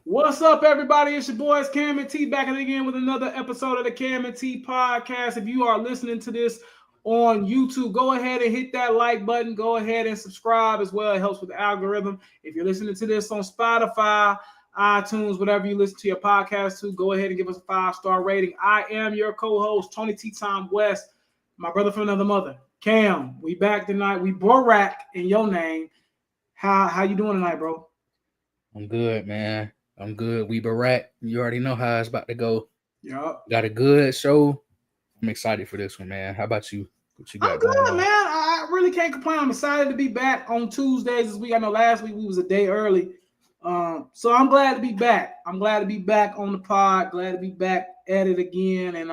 What's up, everybody? It's your boys Cam and T back again with another episode of the Cam and T podcast. If you are listening to this on YouTube, go ahead and hit that like button. Go ahead and subscribe as well. It helps with the algorithm. If you're listening to this on Spotify, iTunes, whatever you listen to your podcast to, go ahead and give us a 5-star rating. I am your co-host, Tony T. Tom West, my brother from another mother. Cam, we back tonight. We Borak in your name. How you doing tonight, bro? I'm good, man. I'm good. We Barat. You already know how it's about to go. Yup. Got a good show. I'm excited for this one, man. How about you? What you I'm got going good, man. on? I really can't complain. I'm excited to be back on Tuesdays this week. I know last week we was a day early. So I'm glad to be back. I'm glad to be back on the pod. Glad to be back at it again. And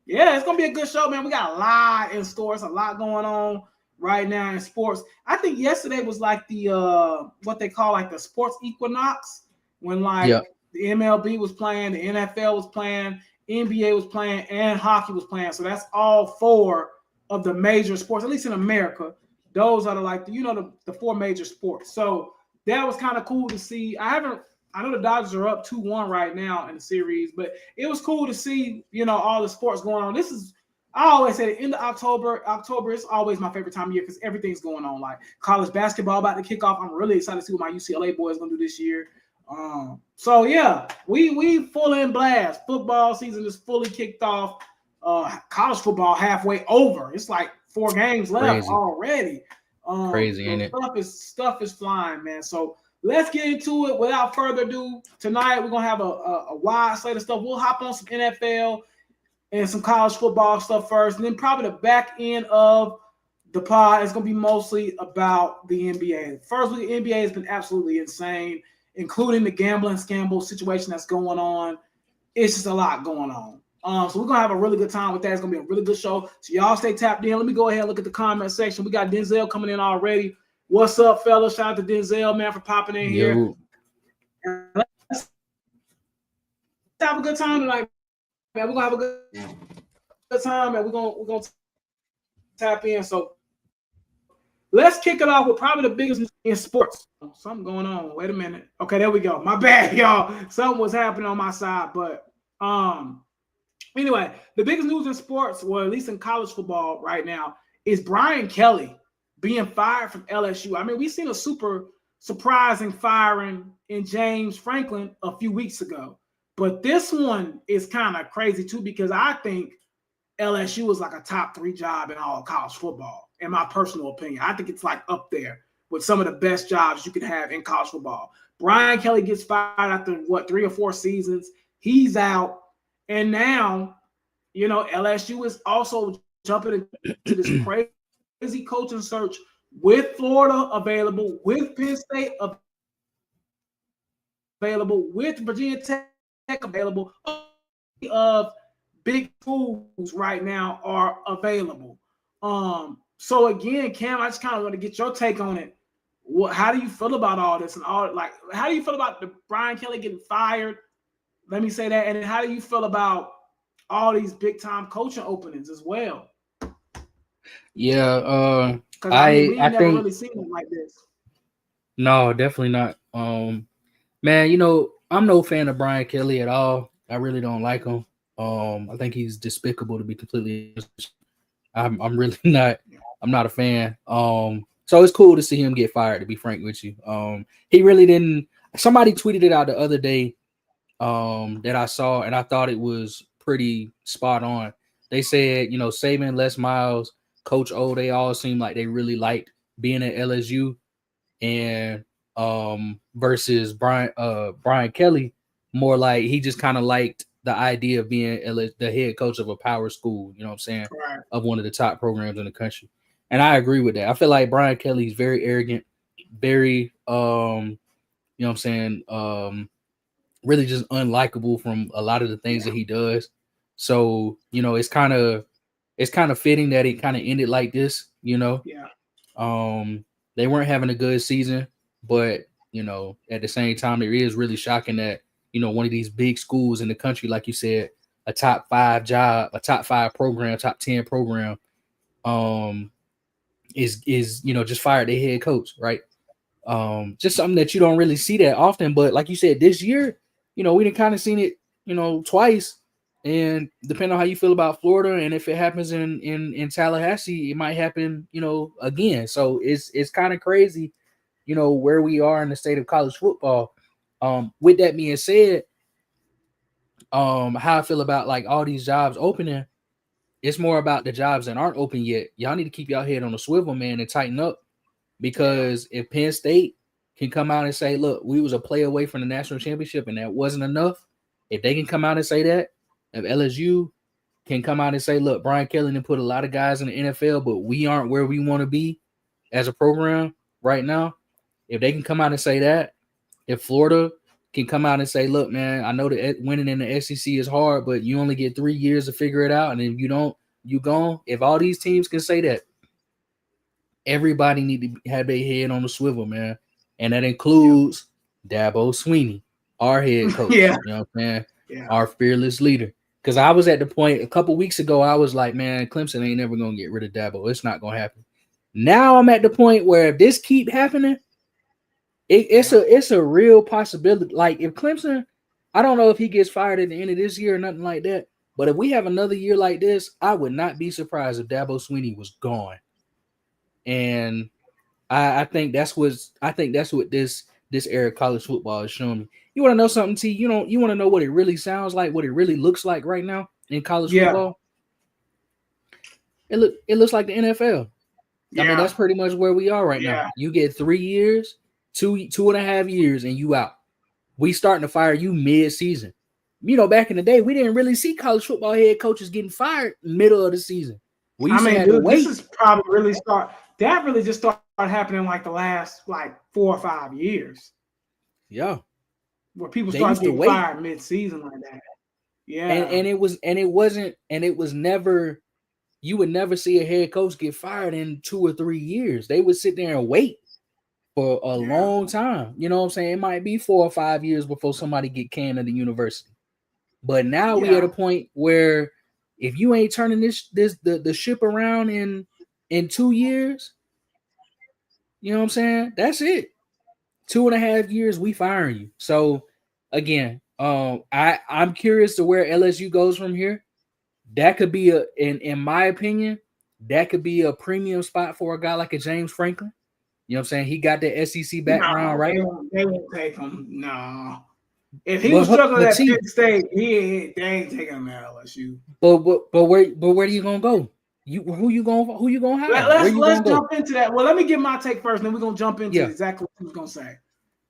yeah, it's gonna be a good show, man. We got a lot in store. It's a lot going on right now in sports. I think yesterday was like the what they call like the sports equinox when like Yeah, the MLB was playing, the NFL was playing, NBA was playing, and hockey was playing. So that's all four of the major sports, at least in America. Those are the four major sports. So that was kind of cool to see. I know the Dodgers are up 2-1 right now in the series, but it was cool to see, all the sports going on. I always say the end of October. October is always my favorite time of year because everything's going on. Like college basketball about to kick off. I'm really excited to see what my UCLA boys gonna do this year. So yeah, we full in blast. Football season is fully kicked off. College football halfway over. It's like 4 games left crazy. already. Crazy, So ain't it? stuff is flying, man. So let's get into it. Without further ado, tonight we're gonna have a wide slate of stuff. We'll hop on some NFL and some college football stuff first, and then probably the back end of the pod is going to be mostly about the NBA. First week, the NBA has been absolutely insane, including the gambling scandal situation that's going on. It's just a lot going on. So we're gonna have a really good time with that. It's gonna be a really good show. So y'all stay tapped in. Let me go ahead and look at the comment section. We got Denzel coming in already. What's up, fellas? Shout out to Denzel, man, for popping in here. Yo, And let's have a good time tonight, man. We're gonna have a good time, and we're gonna tap in. So let's kick it off with probably the biggest news in sports. Something going on. Wait a minute. Okay, there we go. My bad, y'all. Something was happening on my side, but anyway, the biggest news in sports, or at least in college football right now, is Brian Kelly being fired from LSU. I mean, we seen a super surprising firing in James Franklin a few weeks ago, but this one is kind of crazy too because I think LSU is like a top 3 job in all of college football, in my personal opinion. I think it's like up there with some of the best jobs you can have in college football. Brian Kelly gets fired after 3 or 4 seasons. He's out. And now, LSU is also jumping into this crazy coaching search with Florida available, with Penn State available, with Virginia Tech available, of big schools right now are available. So again, Cam, I just kind of want to get your take on it. How do you feel about all this and all? Like, how do you feel about the Brian Kelly getting fired? Let me say that. And then how do you feel about all these big time coaching openings as well? yeah. Because I mean, I we I ain't never think really seen it like this. no, definitely not. Man, I'm no fan of Brian Kelly at all. I really don't like him. I think he's despicable to be completely honest. I'm really not. I'm not a fan. So it's cool to see him get fired. To be frank with you, he really didn't. Somebody tweeted it out the other day that I saw, and I thought it was pretty spot on. They said, Saban, Les Miles, Coach O, they all seem like they really liked being at LSU, and versus Brian Kelly, more like he just kind of liked the idea of being the head coach of a power school. You know what I'm saying? Right. Of one of the top programs in the country, and I agree with that. I feel like Brian Kelly is very arrogant, very you know what I'm saying, really just unlikable from a lot of the things Yeah. that he does. So, it's kind of fitting that it kind of ended like this, Yeah. They weren't having a good season, but at the same time, it is really shocking that, one of these big schools in the country, like you said, a top 5 job, a top 5 program, top 10 program, um, is just fired their head coach, right? Just something that you don't really see that often. But like you said, this year, we done kind of seen it, twice. And depending on how you feel about Florida, and if it happens in Tallahassee, it might happen, again. So it's kind of crazy, where we are in the state of college football. With that being said, how I feel about like all these jobs opening, it's more about the jobs that aren't open yet. Y'all need to keep y'all head on the swivel, man, and tighten up. Because if Penn State can come out and say, look, we was a play away from the national championship and that wasn't enough, if they can come out and say that, if LSU can come out and say, look, Brian Kelly done put a lot of guys in the NFL, but we aren't where we want to be as a program right now, if they can come out and say that, if Florida can come out and say, look, man, I know that winning in the SEC is hard, but you only get 3 years to figure it out, and if you don't, you gone. If all these teams can say that, everybody need to have their head on the swivel, man. And that includes Dabo Swinney, our head coach. Yeah. You know what I'm saying? Yeah. Our fearless leader. Because I was at the point a couple weeks ago, I was like, man, Clemson ain't never going to get rid of Dabo. It's not going to happen. Now I'm at the point where if this keep happening, it's a real possibility. Like if Clemson, I don't know if he gets fired at the end of this year or nothing like that. But if we have another year like this, I would not be surprised if Dabo Swinney was gone. And I think that's what this era of college football is showing me. You want to know something, T? You want to know what it really sounds like, what it really looks like right now in college football? It looks like the NFL. I mean, that's pretty much where we are right now. You get 3 years, 2.5 years, and you out. We starting to fire you mid-season. Back in the day, we didn't really see college football head coaches getting fired middle of the season. This is probably really just started happening like the last 4 or 5 years. Yeah. Where people started getting fired mid-season like that. Yeah. And it was never, you would never see a head coach get fired in 2 or 3 years. They would sit there and wait for a long time. You know what I'm saying? It might be 4 or 5 years before somebody get canned at the university. But now we at a point where if you ain't turning the ship around in 2 years, you know what I'm saying? That's it. 2.5 years, we firing you. So again, I'm curious to where LSU goes from here. That could be in my opinion, that could be a premium spot for a guy like a James Franklin. You know what I'm saying? He got the SEC background, right? They won't take him. No. If he was struggling at Penn State, they ain't taking him at LSU. But where are you gonna go? Who you gonna hire? Let's jump into that. Well, let me give my take first, and then we're gonna jump into exactly what he was gonna say.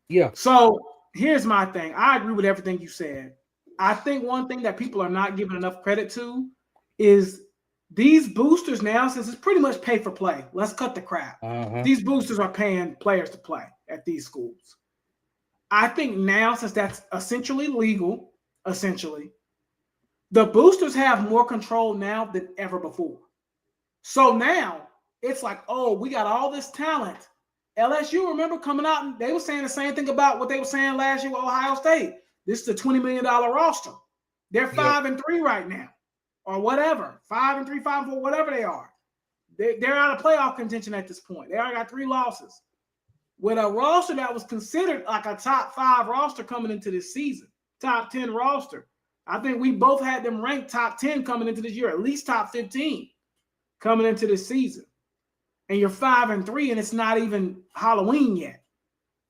Yeah. So here's my thing. I agree with everything you said. I think one thing that people are not giving enough credit to is these boosters now, since it's pretty much pay for play. Let's cut the crap. These boosters are paying players to play at these schools. I think now, since that's essentially legal, the boosters have more control now than ever before. So now it's like, oh, we got all this talent. LSU, remember coming out and they were saying the same thing about what they were saying last year with Ohio State. This is a $20 million roster. They're 5-3 right now, or whatever. 5-3, 5-4, whatever they are. They're out of playoff contention at this point. They already got 3 losses. With a roster that was considered like a top 5 roster coming into this season, top 10 roster. I think we both had them ranked top 10 coming into this year, at least top 15 coming into this season. And you're 5-3, and it's not even Halloween yet.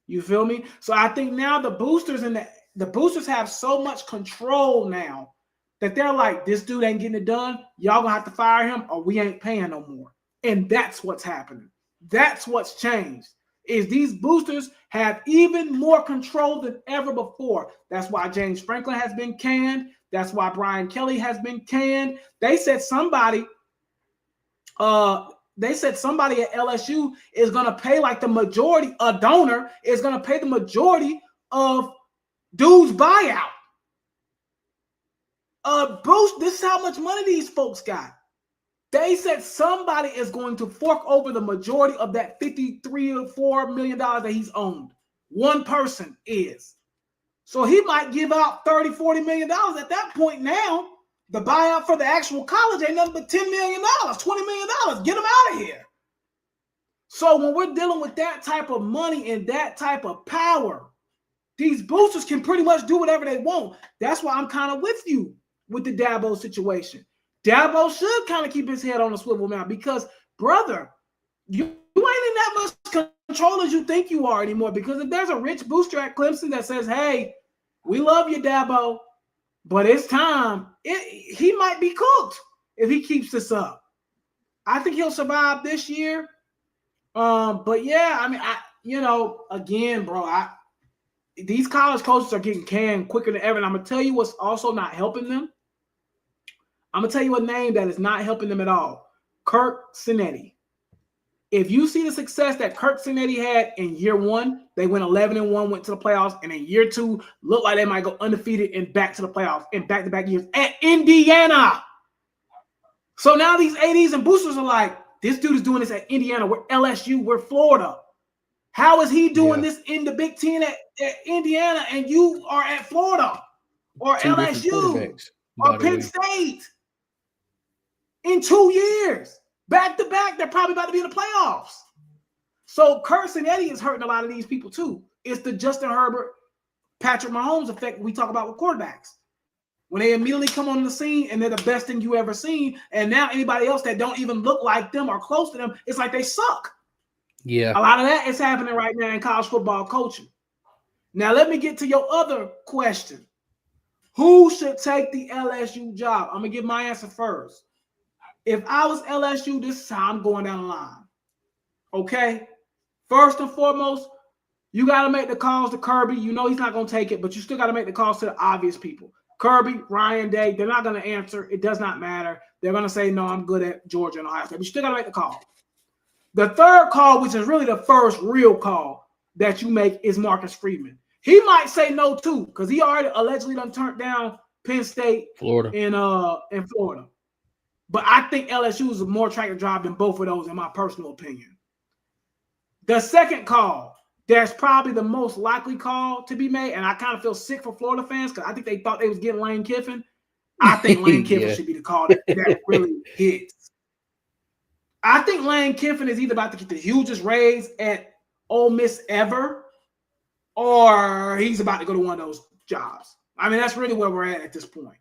You feel me? So I think now the boosters and the boosters have so much control now that they're like, this dude ain't getting it done. Y'all gonna have to fire him, or we ain't paying no more. And that's what's happening. That's what's changed. Is these boosters have even more control than ever before. That's why James Franklin has been canned. That's why Brian Kelly has been canned. They said somebody at LSU is going to pay like the majority, a donor is going to pay the majority of dude's buyout. Bruce, this is how much money these folks got. They said somebody is going to fork over the majority of that $53 or $4 million that he's owned. One person is. So he might give out $30, $40 million at that point now. The buyout for the actual college ain't nothing but $10 million, $20 million. Get them out of here. So when we're dealing with that type of money and that type of power, these boosters can pretty much do whatever they want. That's why I'm kind of with you with the Dabo situation. Dabo should kind of keep his head on the swivel now because, brother, you ain't in that much control as you think you are anymore. Because if there's a rich booster at Clemson that says, hey, we love you, Dabo, but it's time, he might be cooked if he keeps this up. I think he'll survive this year. But yeah, I mean, again, bro, these college coaches are getting canned quicker than ever. And I'm going to tell you what's also not helping them. I'm going to tell you a name that is not helping them at all. Kirk Cinetti. If you see the success that Kirk Cinetti had in year one, they went 11-1, went to the playoffs. And in year two, looked like they might go undefeated and back to the playoffs in back-to-back years at Indiana. So now these ADs and boosters are like, this dude is doing this at Indiana. We're LSU. We're Florida. How is he doing this in the Big Ten at Indiana and you are at Florida or Two LSU or Penn State in 2 years? Back to back, they're probably about to be in the playoffs. So Kirk Cinetti is hurting a lot of these people too. It's the Justin Herbert, Patrick Mahomes effect we talk about with quarterbacks. When they immediately come on the scene and they're the best thing you ever seen, and now anybody else that don't even look like them or close to them, it's like they suck. Yeah. A lot of that is happening right now in college football coaching. Now, let me get to your other question. Who should take the LSU job? I'm going to give my answer first. If I was LSU, this is how I'm going down the line. Okay? First and foremost, you got to make the calls to Kirby. You know he's not going to take it, but you still got to make the calls to the obvious people. Kirby, Ryan Day, they're not going to answer. It does not matter. They're going to say, no, I'm good at Georgia and Ohio State. But you still got to make the call. The third call, which is really the first real call that you make, is Marcus Freeman. He might say no, too, because he already allegedly done turned down Penn State, Florida, in Florida. But I think LSU is a more attractive job than both of those, in my personal opinion. The second call, that's probably the most likely call to be made, and I kind of feel sick for Florida fans because I think they thought they was getting Lane Kiffin. I think Lane Kiffin should be the call that really hits. I think Lane Kiffin is either about to get the hugest raise at Ole Miss ever, or he's about to go to one of those jobs. I mean, that's really where we're at this point.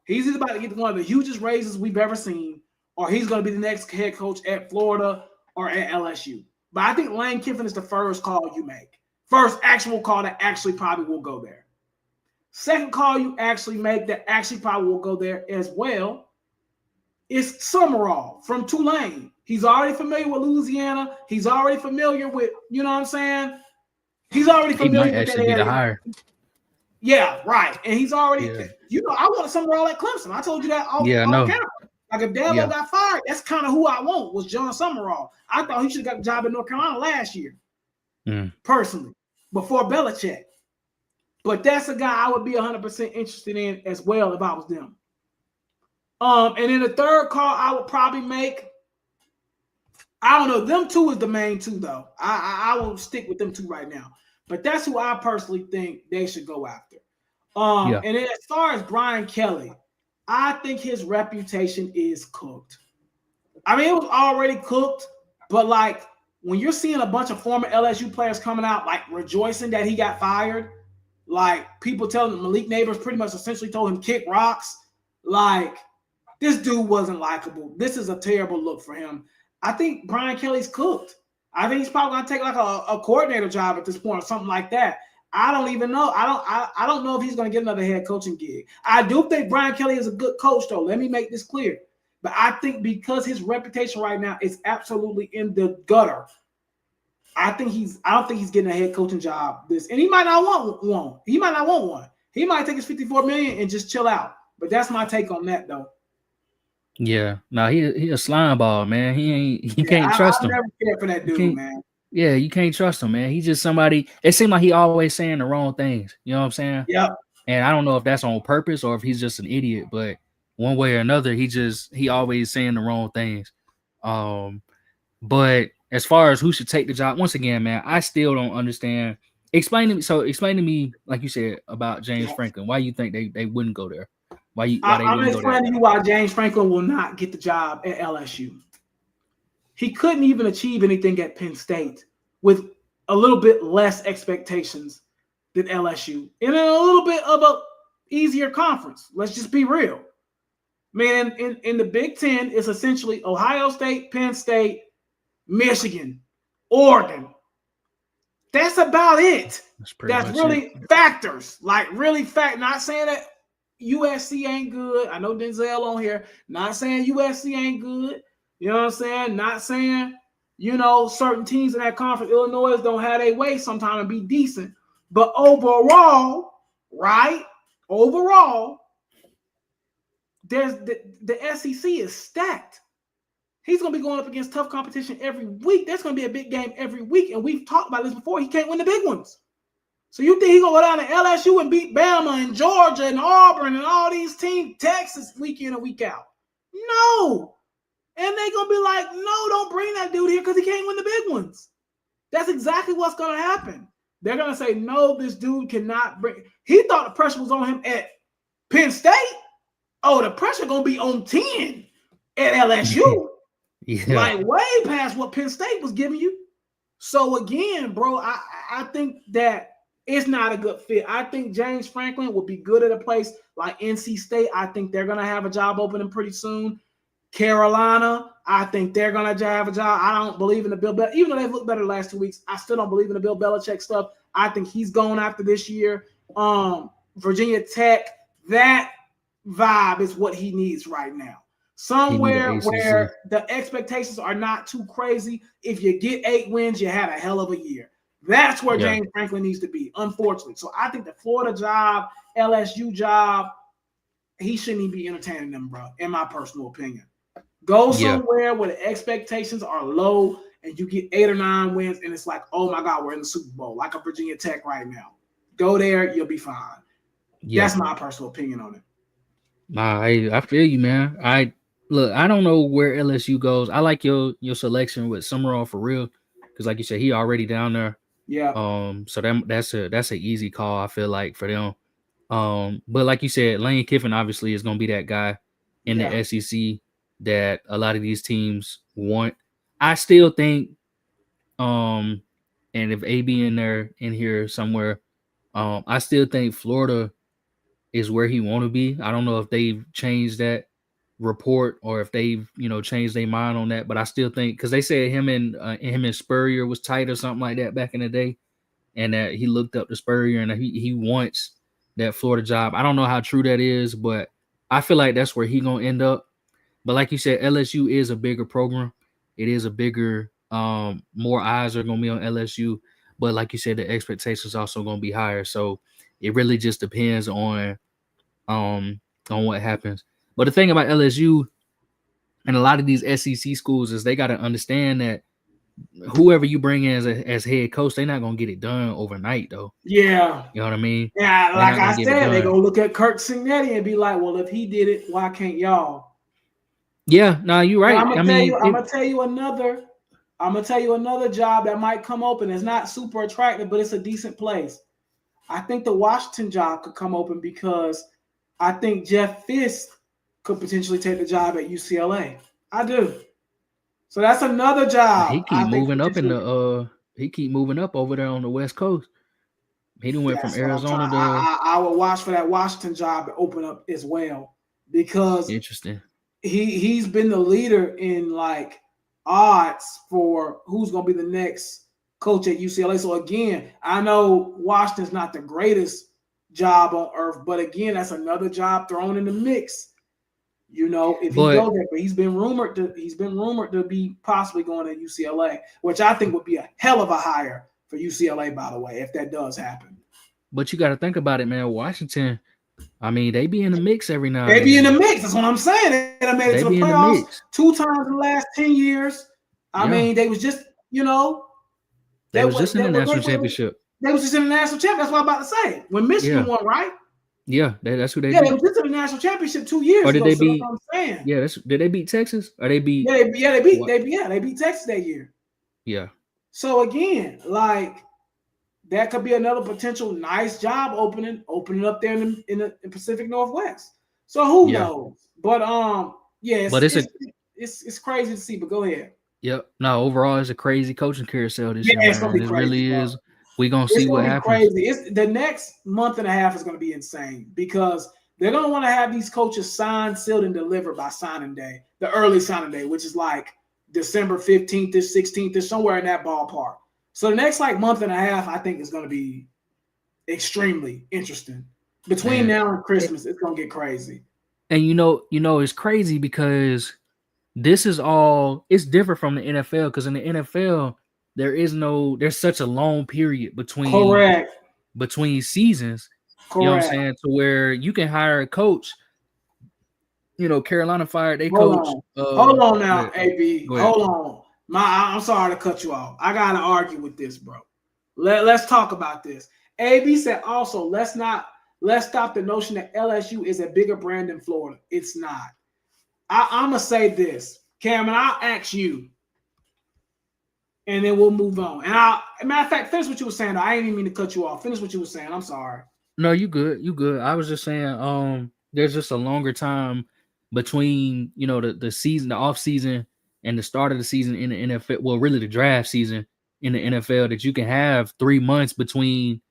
He's either about to get one of the hugest raises we've ever seen, or he's going to be the next head coach at Florida or at LSU. But I think Lane Kiffin is the first call you make. First actual call that actually probably will go there. Second call you actually make that actually probably will go there as well is Summerall from Tulane. He's already familiar with Louisiana. He's already familiar with, you know what I'm saying? He's already familiar with that area. He might actually be the hire. Yeah, right. And he's already, I wanted Summerall at Clemson. I told you that off camera. Like if Dabo got fired, that's kind of who I want was John Summerall. I thought he should have got a job in North Carolina last year, personally, before Belichick. But that's a guy I would be 100% interested in as well if I was them. And then the third call I would probably make, I don't know, them two is the main two, though. I will stick with them two right now. But that's who I personally think they should go after. And then as far as Brian Kelly, I think his reputation is cooked. I mean, it was already cooked, but like when you're seeing a bunch of former LSU players coming out, like rejoicing that he got fired, like people telling him Malik Neighbors pretty much essentially told him kick rocks. Like this dude wasn't likable. This is a terrible look for him. I think Brian Kelly's cooked. I think he's probably going to take like a coordinator job at this point or something like that. I don't even know. I don't know if he's going to get another head coaching gig. I do think Brian Kelly is a good coach, though. Let me make this clear. But I think because his reputation right now is absolutely in the gutter, I don't think he's getting a head coaching job. And he might not want one. He might not want one. He might take his $54 million and just chill out. But that's my take on that, though. Yeah, no, he a slime ball, man. You can't trust him. I never cared for that dude, man. Yeah, you can't trust him, man. He's just somebody. It seems like he always saying the wrong things. You know what I'm saying? Yeah. And I don't know if that's on purpose or if he's just an idiot, but one way or another, he always saying the wrong things. But as far as who should take the job, once again, man, I still don't understand. Explain to me, like you said about James Franklin. Why you think they wouldn't go there? I'm explaining to you why James Franklin will not get the job at LSU. he couldn't even achieve anything at Penn State with a little bit less expectations than LSU. And in a little bit of a easier conference. Let's just be real. Man, in the Big Ten, it's essentially Ohio State, Penn State, Michigan, Oregon. That's about it. That's really factors. Like really not saying that USC ain't good. I know Denzel on here. Not saying USC ain't good. You know what I'm saying? Not saying, certain teams in that conference, Illinois, don't have their way sometimes and be decent. But overall, right? Overall, there's the SEC is stacked. He's going to be going up against tough competition every week. There's going to be a big game every week. And we've talked about this before. He can't win the big ones. So you think he's going to go down to LSU and beat Bama and Georgia and Auburn and all these teams, Texas, week in and week out? No. And they're going to be like, no, don't bring that dude here because he can't win the big ones. That's exactly what's going to happen. They're going to say, no, this dude cannot bring. He thought the pressure was on him at Penn State. Oh, the pressure going to be on 10 at LSU. Yeah. Like way past what Penn State was giving you. So again, bro, I think that it's not a good fit. I think James Franklin will be good at a place like NC State. I think they're going to have a job opening pretty soon. Carolina, I think they're going to have a job. I don't believe in the Bill Belichick. Even though they've looked better the last 2 weeks, I still don't believe in the Bill Belichick stuff. I think he's going after this year. Virginia Tech, that vibe is what he needs right now. Somewhere where the expectations are not too crazy. If you get 8 wins, you had a hell of a year. That's where James Franklin needs to be, unfortunately. So I think the Florida job, LSU job, he shouldn't even be entertaining them, bro, in my personal opinion. Go somewhere where the expectations are low and you get 8 or 9 wins, and it's like, oh, my God, we're in the Super Bowl, like a Virginia Tech right now. Go there, you'll be fine. Yeah. That's my personal opinion on it. Nah, I feel you, man. I don't know where LSU goes. I like your selection with Summerall for real, because like you said, he already down there. Yeah. So that's an easy call, I feel like, for them. But like you said, Lane Kiffin obviously is gonna be that guy in the SEC that a lot of these teams want. I still think, and if AB in here somewhere, I still think Florida is where he want to be. I don't know if they've changed that report or if they've changed their mind on that, but I still think, because they said him and Spurrier was tight or something like that back in the day, and that he looked up to Spurrier and he wants that Florida job. I don't know how true that is, but I feel like that's where he gonna end up. But like you said, LSU is a bigger program. It is a bigger, more eyes are gonna be on LSU. But like you said, the expectations also gonna be higher. So it really just depends on what happens. But the thing about LSU and a lot of these SEC schools is they got to understand that whoever you bring in as head coach, they're not gonna get it done overnight, though. Yeah, you know what I mean. Yeah, like I said, they're gonna look at Kirk Cignetti and be like, "Well, if he did it, why can't y'all?" Yeah, no, you're right. I'm gonna tell you another job that might come open. It's not super attractive, but it's a decent place. I think the Washington job could come open because I think Jeff Fisk could potentially take the job at UCLA. I do. So that's another job. He keep moving up he keep moving up over there on the West Coast. He done went from Arizona to. I would watch for that Washington job to open up as well, because interesting. He's been the leader in like odds for who's gonna be the next coach at UCLA. So again, I know Washington's not the greatest job on earth, but again, that's another job thrown in the mix. If he goes there, but he's been rumored to be possibly going to UCLA, which I think would be a hell of a hire for UCLA, by the way, if that does happen. But you got to think about it, man. Washington, I mean, they be in the mix every now. They be in the mix. That's what I'm saying. They made it to the playoffs 2 times in the last 10 years. I mean, they was just, they was just in the national championship. They was just in the national championship. That's what I'm about to say. When Michigan won, right? Yeah, that's who they. Yeah, they were just in the national championship 2 years or did ago. They beat? That's what I'm saying. Yeah, did they beat Texas? Or they beat? They beat Texas that year. Yeah. So again, like that could be another potential nice job opening up there in the Pacific Northwest. So who knows? But but it's crazy to see. But go ahead. Yep. No, overall, it's a crazy coaching carousel this Yeah, year, it's gonna man. be It crazy, really bro. is. We gonna It's see what gonna be happens. crazy. It's the next month and a half is gonna be insane because they're gonna want to have these coaches signed, sealed, and delivered by signing day, the early signing day, which is like December 15th to 16th, is somewhere in that ballpark. So the next like month and a half, I think is gonna be extremely interesting. Between Man. now and Christmas, it's gonna get crazy. And it's crazy because this is all it's different from the NFL because in the NFL there's such a long period Correct. between seasons. You know what I'm Correct. saying? To where you can hire a coach. Carolina fired their Hold coach. on. Hold on now, Go AB. ahead. Hold on. I'm sorry to cut you off. I gotta argue with this, bro. Let's talk about this. AB said also, let's stop the notion that LSU is a bigger brand than Florida. It's not. I'm gonna say this, Cameron. I'll ask you, and then we'll move on. And matter of fact, finish what you were saying. I ain't even mean to cut you off. Finish what you were saying. I'm sorry. No, you good. You good. I was just saying, there's just a longer time between, the season, the off season and the start of the season in the NFL. Well, really the draft season in the NFL that you can have 3 months between,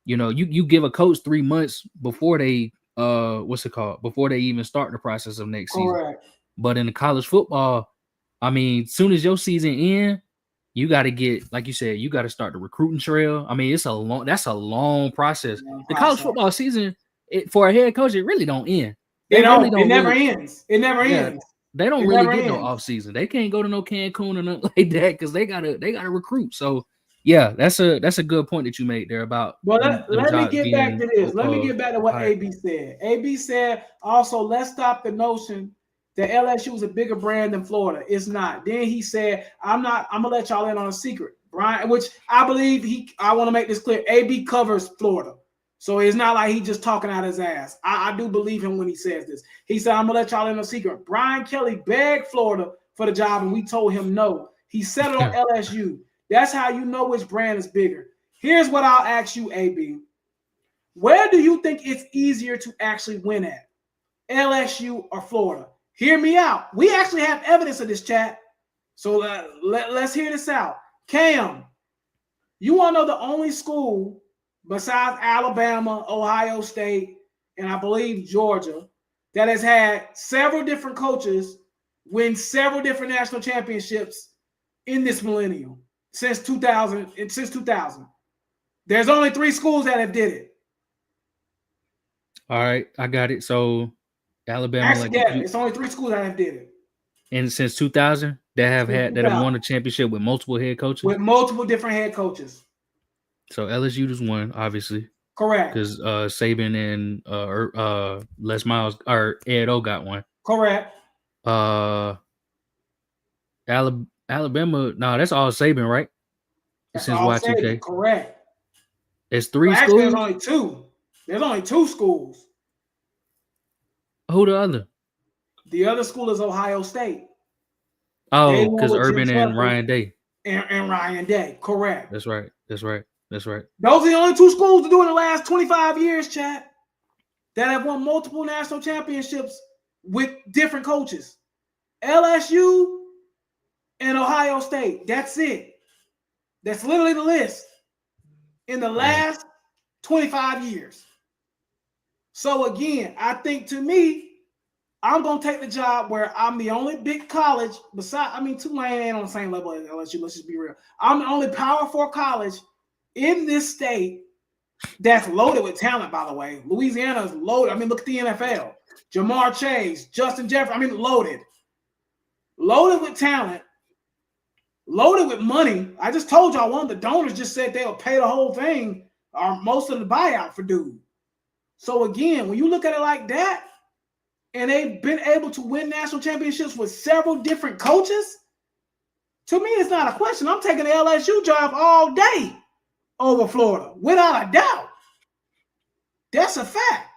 you give a coach 3 months before they what's it called? Before they even start the process of next season. Correct. But in the college football, I mean, soon as your season ends, you got to get, like you said, you got to start the recruiting trail. I mean, that's a long process. The college football season, for a head coach, it really don't end. It never ends. It never ends. They don't really get no off season. They can't go to no Cancun or nothing like that because they gotta recruit. So yeah, that's a good point that you made there about. Well, let me get back to this. Let me get back to what AB said. AB said also, let's stop the notion that LSU is a bigger brand than Florida. It's not. Then he said, I'm gonna let y'all in on a secret, Brian, which I believe I want to make this clear. AB covers Florida. So it's not like he just talking out his ass. I do believe him when he says this. He said, I'm gonna let y'all in on a secret. Brian Kelly begged Florida for the job, and we told him no. He said it on LSU. That's how you know which brand is bigger. Here's what I'll ask you, AB. Where do you think it's easier to actually win at? LSU or Florida? Hear me out. We actually have evidence of this, chat. So let's hear this out. Cam, you want to know the only school besides Alabama, Ohio State, and I believe Georgia that has had several different coaches win several different national championships in this millennium since 2000. There's only 3 schools that have did it. All right, I got it. So Alabama, actually, it's only 3 schools that have did it. And since 2000, that have won a championship with multiple head coaches. With multiple different head coaches. So LSU just won, obviously. Correct. Because Saban and Les Miles or Ed O got one. Correct. Alabama, no, that's all Saban, right? That's since all Y2K. Saban. Correct. It's 3 schools. Actually, there's only 2. There's only 2 schools. Who the other? The other school is Ohio State. Oh, because Urban and Ryan Day. And Ryan Day. Correct. That's right. Those are the only 2 schools to do in the last 25 years, chat, that have won multiple national championships with different coaches. LSU and Ohio State. That's it. That's literally the list in the last 25 years. So again, I think to me, I'm going to take the job where I'm the only big college Tulane ain't on the same level as LSU. Let's just be real. I'm the only Power 4 college in this state that's loaded with talent, by the way. Louisiana is loaded. Look at the NFL. Jamar Chase, Justin Jefferson. Loaded. Loaded with talent. Loaded with money. I just told y'all one of the donors just said they'll pay the whole thing or most of the buyout for dude. So again, when you look at it like that, and they've been able to win national championships with several different coaches, to me, it's not a question. I'm taking the LSU job all day over Florida, without a doubt. That's a fact.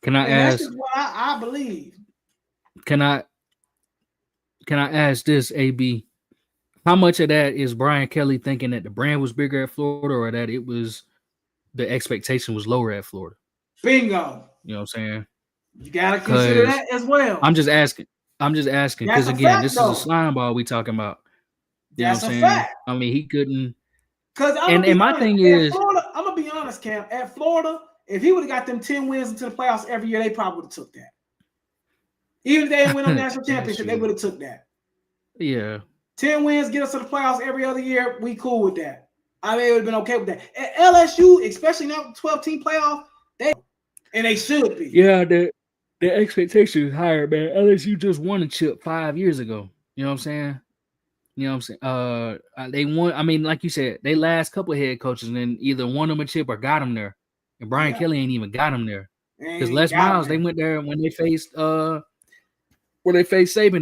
Can I ask? That's just what I believe. Can I ask this, AB? How much of that is Brian Kelly thinking that the brand was bigger at Florida, or that it was the expectation was lower at Florida? Bingo. You know what I'm saying? You gotta consider that as well. I'm just asking because again, this is a slime ball we talking about. You know what That's I'm a saying? fact. I mean, he couldn't. Because And my thing is, Florida, I'm gonna be honest, Cam. At Florida, if he would have got them 10 wins into the playoffs every year, they probably would have took that. Even if they didn't win a national championship, they would have took that. Yeah. 10 wins, get us to the playoffs every other year. We cool with that. I mean, it would have been okay with that. At LSU, especially now 12-team playoff, they should be. Yeah, the expectation is higher, man. LSU just won a chip 5 years ago. You know what I'm saying? You know what I'm saying? They won. I mean, like you said, they last couple of head coaches and then either won them a chip or got them there. And Brian Kelly ain't even got them there. Because Les Miles, they went there when they faced Saban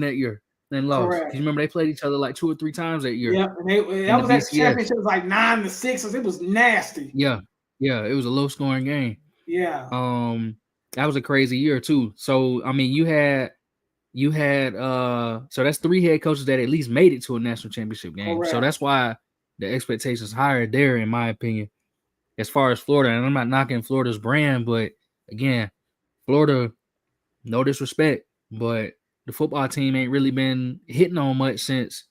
that year and lost. Correct. You remember they played each other like 2 or 3 times that year. Yep, and that was that championship was like 9-6. It was nasty. Yeah, it was a low scoring game. Yeah. That was a crazy year too. So I mean, you had so that's 3 head coaches that at least made it to a national championship game. Correct. So that's why the expectations higher there, in my opinion, as far as Florida. And I'm not knocking Florida's brand, but again, Florida, no disrespect, but the football team ain't really been hitting on much since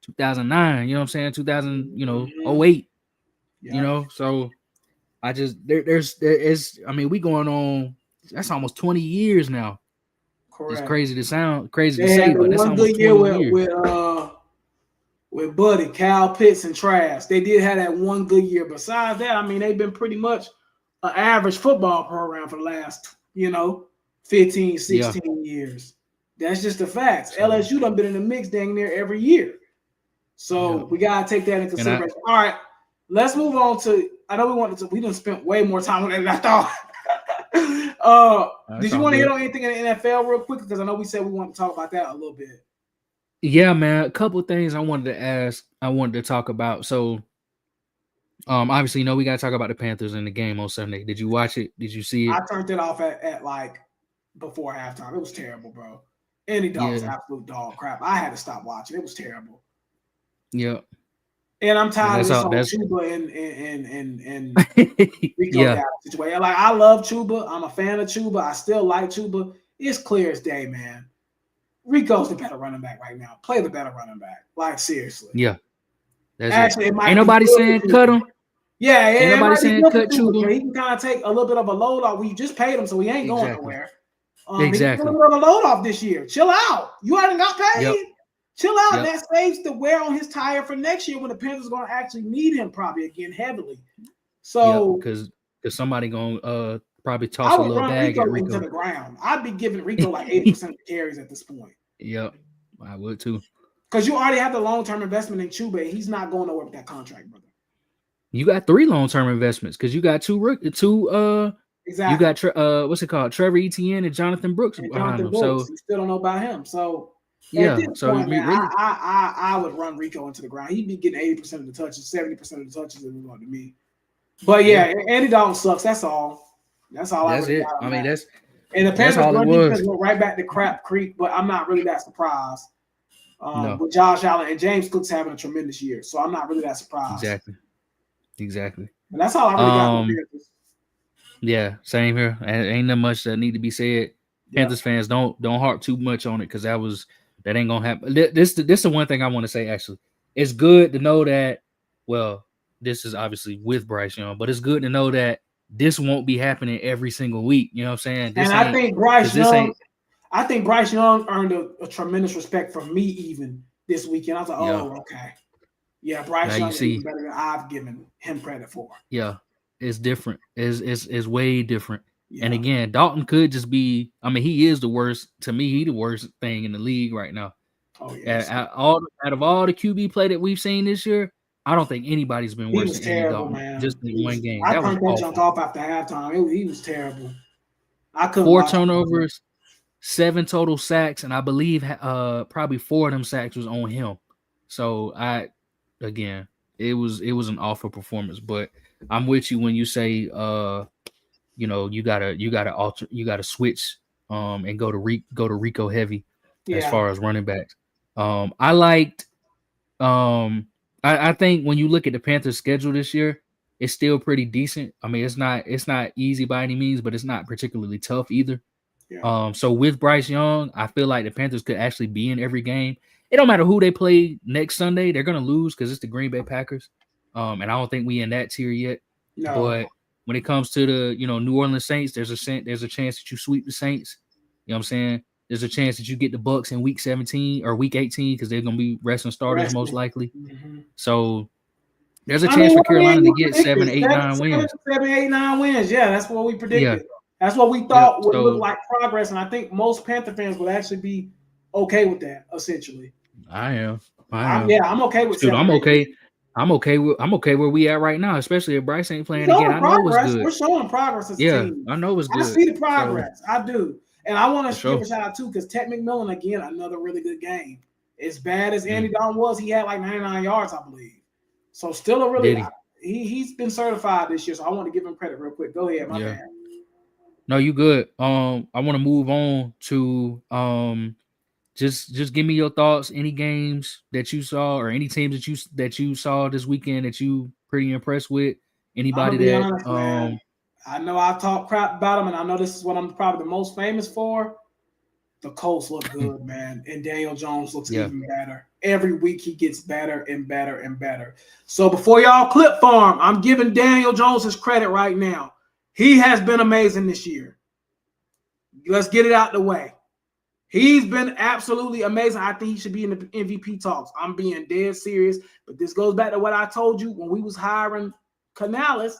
2009. You know what I'm saying? 08. Yeah. You know, so I just there is. I mean, we going on. That's almost 20 years now. Correct. It's crazy to say, but that's almost 20 years. With Buddy, Cal Pitts, and Trask. They did have that one good year. Besides that, I mean, they've been pretty much an average football program for the last, 15, 16 years. That's just the facts. LSU done been in the mix dang near every year. So we got to take that into consideration. All right, let's move on to, I know we done spent way more time on that than I thought. Did you want to hit on anything in the NFL real quick? Because I know we said we want to talk about that a little bit. Yeah, man. A couple of things I wanted to talk about. So, obviously, we got to talk about the Panthers in the game on Sunday. Did you watch it? Did you see it? I turned it off at like before halftime. It was terrible, bro. Any dog was absolute dog crap. I had to stop watching. It was terrible. Yeah. And I'm tired of this whole Chuba and Rico situation. Like, I love Chuba. I'm a fan of Chuba. I still like Chuba. It's clear as day, man. Rico's the better running back right now. Play the better running back. Like, seriously. Yeah. Actually, it might ain't nobody saying cut him. Yeah, ain't nobody saying cut Chuba. He can kind of take a little bit of a load off. We just paid him, so he ain't going nowhere. Exactly. He can put a little load off this year. Chill out. You already got paid. Yep. Chill out. That saves the wear on his tire for next year when the Panthers are going to actually need him probably again heavily. So because somebody going to probably toss a little bag at Rico to the ground. I'd be giving Rico like 80% of the carries at this point. Yep, I would too. Because you already have the long-term investment in Chuba. He's not going nowhere with that contract, brother. You got 3 long-term investments because you got two. Exactly. You got what's it called? Trevor Etienne and Jonathan Brooks behind him. So you still don't know about him. So yeah, at this point, man, I would run Rico into the ground. He'd be getting 80% of the touches, 70% of the touches that we want to me. But yeah, Andy Dalton sucks. That's all. That's all. That's it. I mean, that's and the Panthers run defense went right back to crap creek. But I'm not really that surprised. With Josh Allen and James Cook's having a tremendous year, so I'm not really that surprised. Exactly. And that's all I really got from Panthers. Yeah, same here. Ain't that much that need to be said. Panthers fans don't harp too much on it because that ain't gonna happen. This is the one thing I want to say. Actually, it's good to know that. Well, this is obviously with Bryce Young, but it's good to know that this won't be happening every single week. You know what I'm saying? I think Bryce Young earned a tremendous respect from me even this weekend. I was like, okay. Yeah, Bryce Young is better than I've given him credit for. Yeah, it's different. It's way different. Yeah. And again, Dalton could just be. I mean, he is the worst. To me, he the worst thing in the league right now. Oh yeah. Out of all the QB play that we've seen this year, I don't think anybody's been worse than Andy Dalton. Man. Just in one game. I turned that junk off after halftime. He was terrible. I couldn't. 4 turnovers, 7 total sacks, and I believe probably 4 of them sacks was on him. So again, it was an awful performance. But I'm with you when you say you gotta switch and go to Rico heavy as far as running backs. I liked I think when you look at the Panthers schedule this year, it's still pretty decent. I mean, it's not easy by any means, but it's not particularly tough either. Yeah. So with Bryce Young, I feel like the Panthers could actually be in every game. it don't matter who they play next Sunday, they're gonna lose because it's the Green Bay Packers. And I don't think we in that tier yet. No. But when it comes to the New Orleans Saints, there's a chance that you sweep the Saints. You know what I'm saying? There's a chance that you get the Bucks in week 17 or week 18 because they're gonna be resting starters most likely. Mm-hmm. So there's a chance for Carolina to get 7, 8, 9 wins. 7, 8, 9 wins. Yeah, that's what we predicted. Yeah. That's what we thought would look like progress, and I think most Panther fans would actually be okay with that. Essentially, I am. I'm okay with. Dude, I'm okay. I'm okay where we at right now, especially if Bryce ain't playing again. I know it's good. We're showing progress as a team. I know it's good. I see the progress. I do. And I want to give a shout out too, because Ted McMillan, again, another really good game. As bad as Andy Dalton was, he had like 99 yards, I believe. So still a really he's been certified this year. So I want to give him credit real quick. Go ahead, my man. No, you good. I want to move on to just give me your thoughts. Any games that you saw or any teams that you saw this weekend that you pretty impressed with? Anybody that honest, man. I know I've talked crap about them, and I know this is what I'm probably the most famous for. The Colts look good, man, and Daniel Jones looks even better. Every week he gets better and better and better. So before y'all clip farm, I'm giving Daniel Jones his credit right now. He has been amazing this year. Let's get it out the way. He's been absolutely amazing. I think he should be in the MVP talks. I'm being dead serious, but this goes back to what I told you when we was hiring Canales.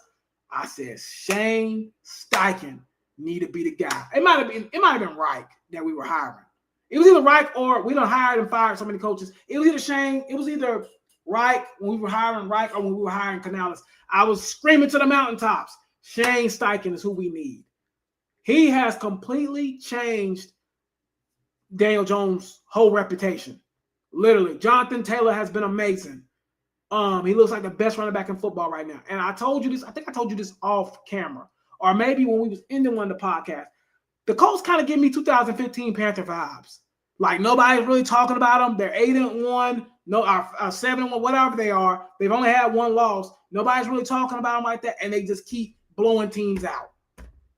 I said Shane Steichen need to be the guy. It might have been Reich that we were hiring. It was either Reich or we done hired and fired so many coaches. It was either Shane. It was either Reich when we were hiring Reich or when we were hiring Canales. I was screaming to the mountaintops. Shane Steichen is who we need. He has completely changed Daniel Jones' whole reputation. Literally, Jonathan Taylor has been amazing. He looks like the best running back in football right now. And I told you this. I think I told you this off camera, or maybe when we was ending one of the podcast. The Colts kind of give me 2015 Panther vibes. Like nobody's really talking about them. They're 8-1, 7-1, whatever they are. They've only had one loss. Nobody's really talking about them like that, and they just keep blowing teams out,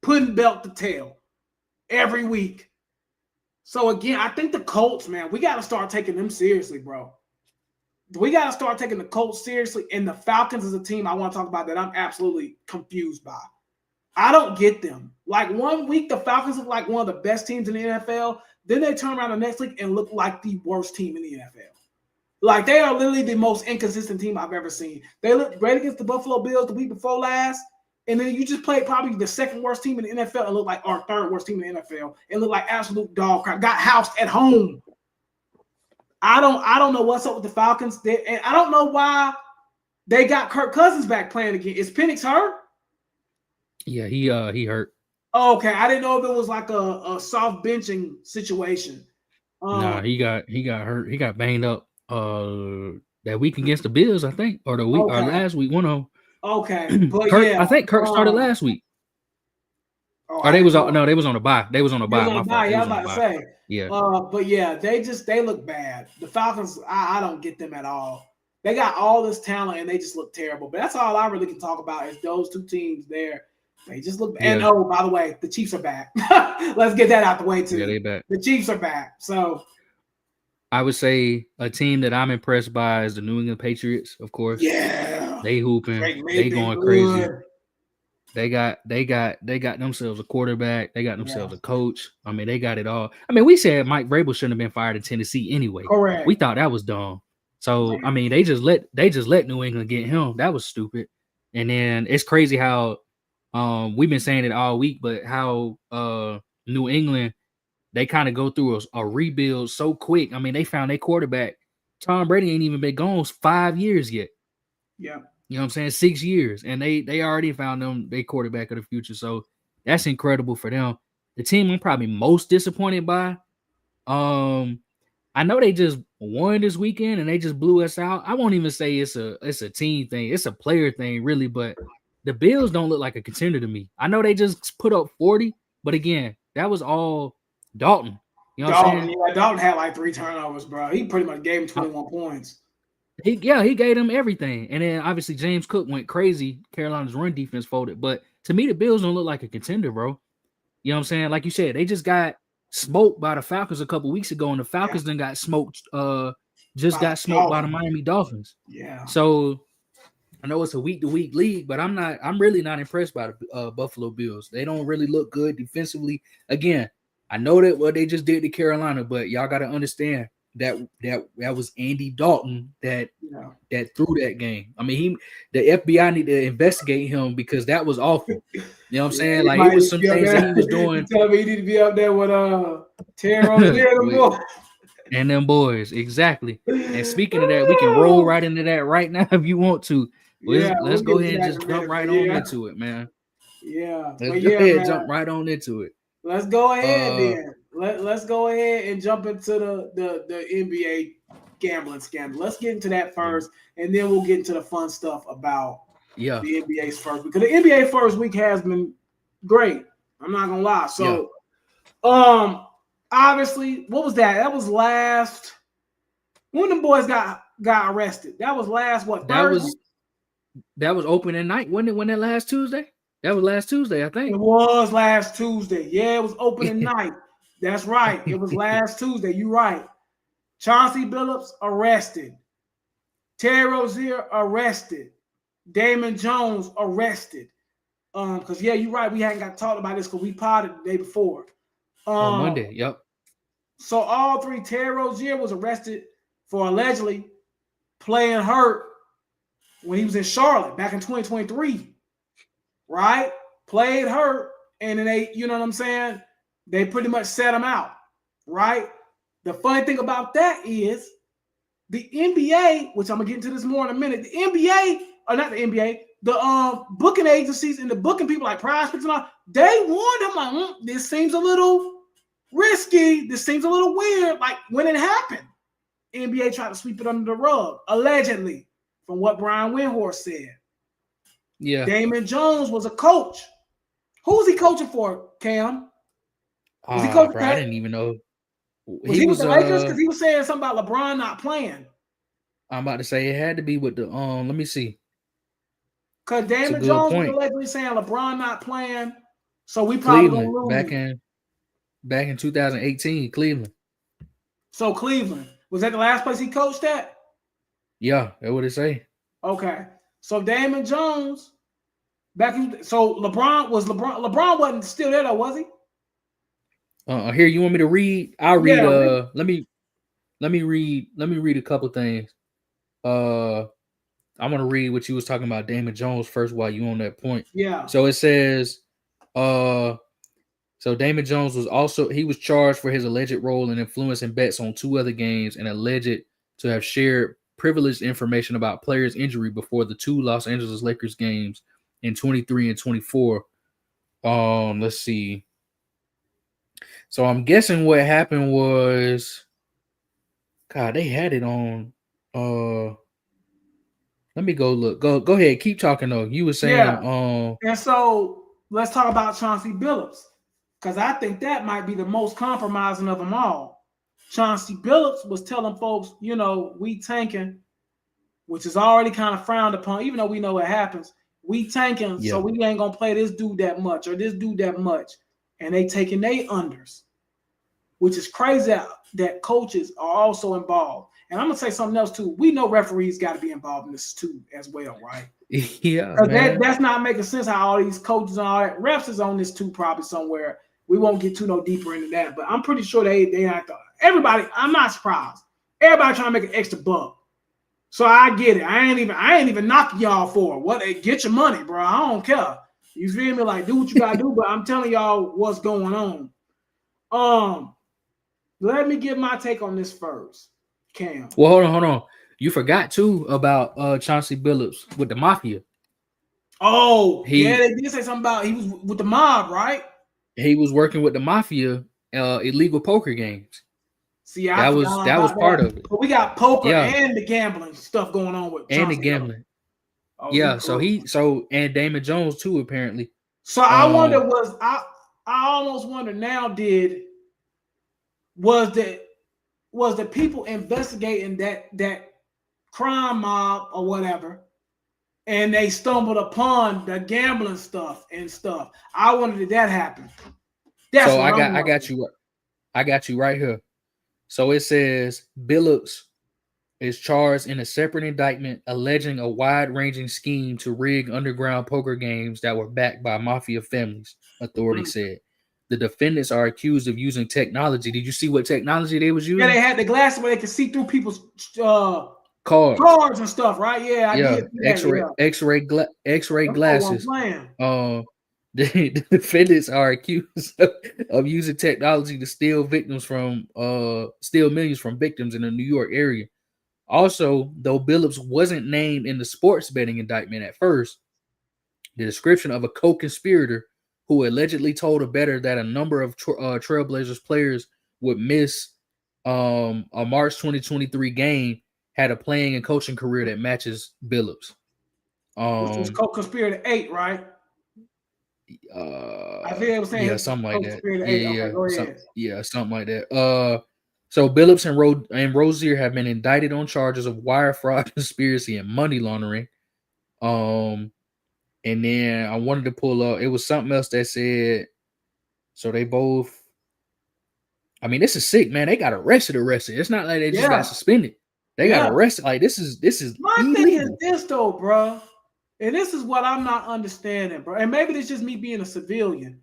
putting belt to tail every week. So again, I think the Colts, man, we got to start taking them seriously, bro. We got to start taking the Colts seriously. And the Falcons is a team I want to talk about that I'm absolutely confused by. I don't get them. Like 1 week, the Falcons look like one of the best teams in the NFL. Then they turn around the next week and look like the worst team in the NFL. Like they are literally the most inconsistent team I've ever seen. They looked great against the Buffalo Bills the week before last. And then you just played probably the second worst team in the NFL and look like our third worst team in the NFL and look like absolute dog crap. Got housed at home. I don't know what's up with the Falcons. And I don't know why they got Kirk Cousins back playing again. Is Penix hurt? Yeah, he hurt. Oh, okay, I didn't know if it was like a soft benching situation. Nah, he got hurt. He got banged up that week against the Bills, I think, or the week or last week. One of them. Okay, but Kirk, I think Kirk started last week. Or they was on a bye. They was on a bye. Yeah, I was about to say. Yeah. But yeah, they look bad. The Falcons, I don't get them at all. They got all this talent and they just look terrible. But that's all I really can talk about is those two teams there. They just look bad. Yeah. And by the way, the Chiefs are back. Let's get that out the way too. Yeah, they back. The Chiefs are back. So I would say a team that I'm impressed by is the New England Patriots, of course. Yeah. They hooping. They going crazy. They got themselves a quarterback. They got themselves a coach. I mean, they got it all. I mean, we said Mike Vrabel shouldn't have been fired in Tennessee anyway. Correct. We thought that was dumb. So I mean, they just let New England get him. That was stupid. And then it's crazy how we've been saying it all week, but how New England, they kind of go through a rebuild so quick. I mean, they found their quarterback. Tom Brady ain't even been gone 5 years yet. Yeah. You know what I'm saying? 6 years. And they already found them their quarterback of the future. So that's incredible for them. The team I'm probably most disappointed by. I know they just won this weekend and they just blew us out. I won't even say it's a team thing. It's a player thing, really, but the Bills don't look like a contender to me. I know they just put up 40, but again, that was all Dalton. You know what I'm saying? Yeah, Dalton had like 3 turnovers, bro. He pretty much gave him 21 points. He gave them everything. And then obviously James Cook went crazy. Carolina's run defense folded. But to me, the Bills don't look like a contender, bro. You know what I'm saying? Like you said, they just got smoked by the Falcons a couple weeks ago, and the Falcons then got smoked just got smoked by the Miami Dolphins. Yeah. So I know it's a week-to-week league, but I'm really not impressed by the Buffalo Bills. They don't really look good defensively. Again, I know that what they just did to Carolina, but y'all got to understand that was Andy Dalton that threw that game. I mean, the FBI need to investigate him because that was awful. You know what I'm saying? Like, it was some things that he was doing. You tell me he need to be up there with Terry Rozier and them boys, exactly. And speaking of that, we can roll right into that right now if you want to. Let's go ahead and just jump right on into it, man. Yeah. Let's go ahead and jump right on into it. Let's go ahead then. Let's go ahead and jump into the NBA gambling scandal. Let's get into that first, and then we'll get into the fun stuff about the NBA's first week. Because the NBA first week has been great. I'm not gonna lie. So obviously, what was that? That was last when the boys got arrested. That was last what? That was opening night. When that last Tuesday? That was last Tuesday, I think. It was last Tuesday. Yeah, it was opening night. That's right. It was last Tuesday. You're right. Chauncey Billups arrested. Terry Rozier arrested. Damon Jones arrested. Because you're right. We hadn't got talked about this because we potted the day before. On Monday, yep. So all three, Terry Rozier was arrested for allegedly playing hurt when he was in Charlotte back in 2023. Right? Played hurt, and then they, you know what I'm saying? They pretty much set him out. Right? The funny thing about that is the NBA, which I'm gonna get into this more in a minute. The NBA, or not the NBA, the booking agencies and the booking people like Prize Picks and all, they warned him like, this seems a little risky. This seems a little weird. Like when it happened, NBA tried to sweep it under the rug, allegedly, from what Brian Windhorst said. Yeah. Damon Jones was a coach. Who was he coaching for, Cam? Was he coaching I didn't even know. Was he with the Lakers? Because he was saying something about LeBron not playing. I'm about to say it had to be with the let me see. Because Damon Jones was allegedly saying LeBron not playing, so we probably gonna lose. Back in 2018, Cleveland. So Cleveland. Was that the last place he coached at? Yeah, that's what it say. Okay. So Damon Jones LeBron wasn't still there though, was he? Here, you want me to read? I'll read let me read a couple things. I'm gonna read what you was talking about Damon Jones first while you on that point. Yeah. So it says so Damon Jones was charged for his alleged role in influencing bets on 2 other games and alleged to have shared privileged information about players' injury before the 2 Los Angeles Lakers games in 23 and 24. Let's see. So I'm guessing what happened was, God, they had it on. Let me go look. Go ahead. Keep talking though. You were saying and so let's talk about Chauncey Billups. Because I think that might be the most compromising of them all. Chauncey Billups was telling folks, we tanking, which is already kind of frowned upon, even though we know what happens. We tanking, so we ain't going to play this dude that much or this dude that much. And they taking they unders, which is crazy that coaches are also involved. And I'm going to say something else too. We know referees got to be involved in this too as well, right? Yeah, that's not making sense how all these coaches and all that. Refs is on this too probably somewhere. We won't get no deeper into that, but I'm pretty sure they have to. Everybody, I'm not surprised. Everybody trying to make an extra buck. So I get it. I ain't even knocking y'all for it. What? Get your money, bro. I don't care. You feel me? Like, do what you gotta do, but I'm telling y'all what's going on. Let me give my take on this first, Cam. Well, hold on. You forgot too about Chauncey Billups with the Mafia. Oh, they did say something about he was with the mob, right? He was working with the Mafia, illegal poker games. See, that was part of it. But we got poker and the gambling stuff going on with Chauncey and the gambling. Oh, and Damon Jones too, apparently. So I wonder I almost wonder now was the people investigating that crime mob or whatever, and they stumbled upon the gambling stuff. I wonder did that happen. I got you right here. So it says Billups is charged in a separate indictment alleging a wide-ranging scheme to rig underground poker games that were backed by mafia families, authorities said. The defendants are accused of using technology. Did you see what technology they was using? Yeah, they had the glasses where they could see through people's cards and stuff, right? Yeah, I did. X-ray glasses. The defendants are accused of using technology to steal millions from victims in the New York area. Also, though Billups wasn't named in the sports betting indictment at first, the description of a co-conspirator who allegedly told a bettor that a number of Trailblazers players would miss a March 2023 game had a playing and coaching career that matches Billups. Which was co-conspirator 8, right? I think it was saying something like that. Something like that. So Billups and Rozier have been indicted on charges of wire fraud, conspiracy, and money laundering. And then I wanted to pull up. It was something else that said. So they both. I mean, this is sick, man. They got arrested. It's not like they just got suspended. They got arrested. Like this is. My thing is this though, bro. And this is what I'm not understanding, bro. And maybe it's just me being a civilian.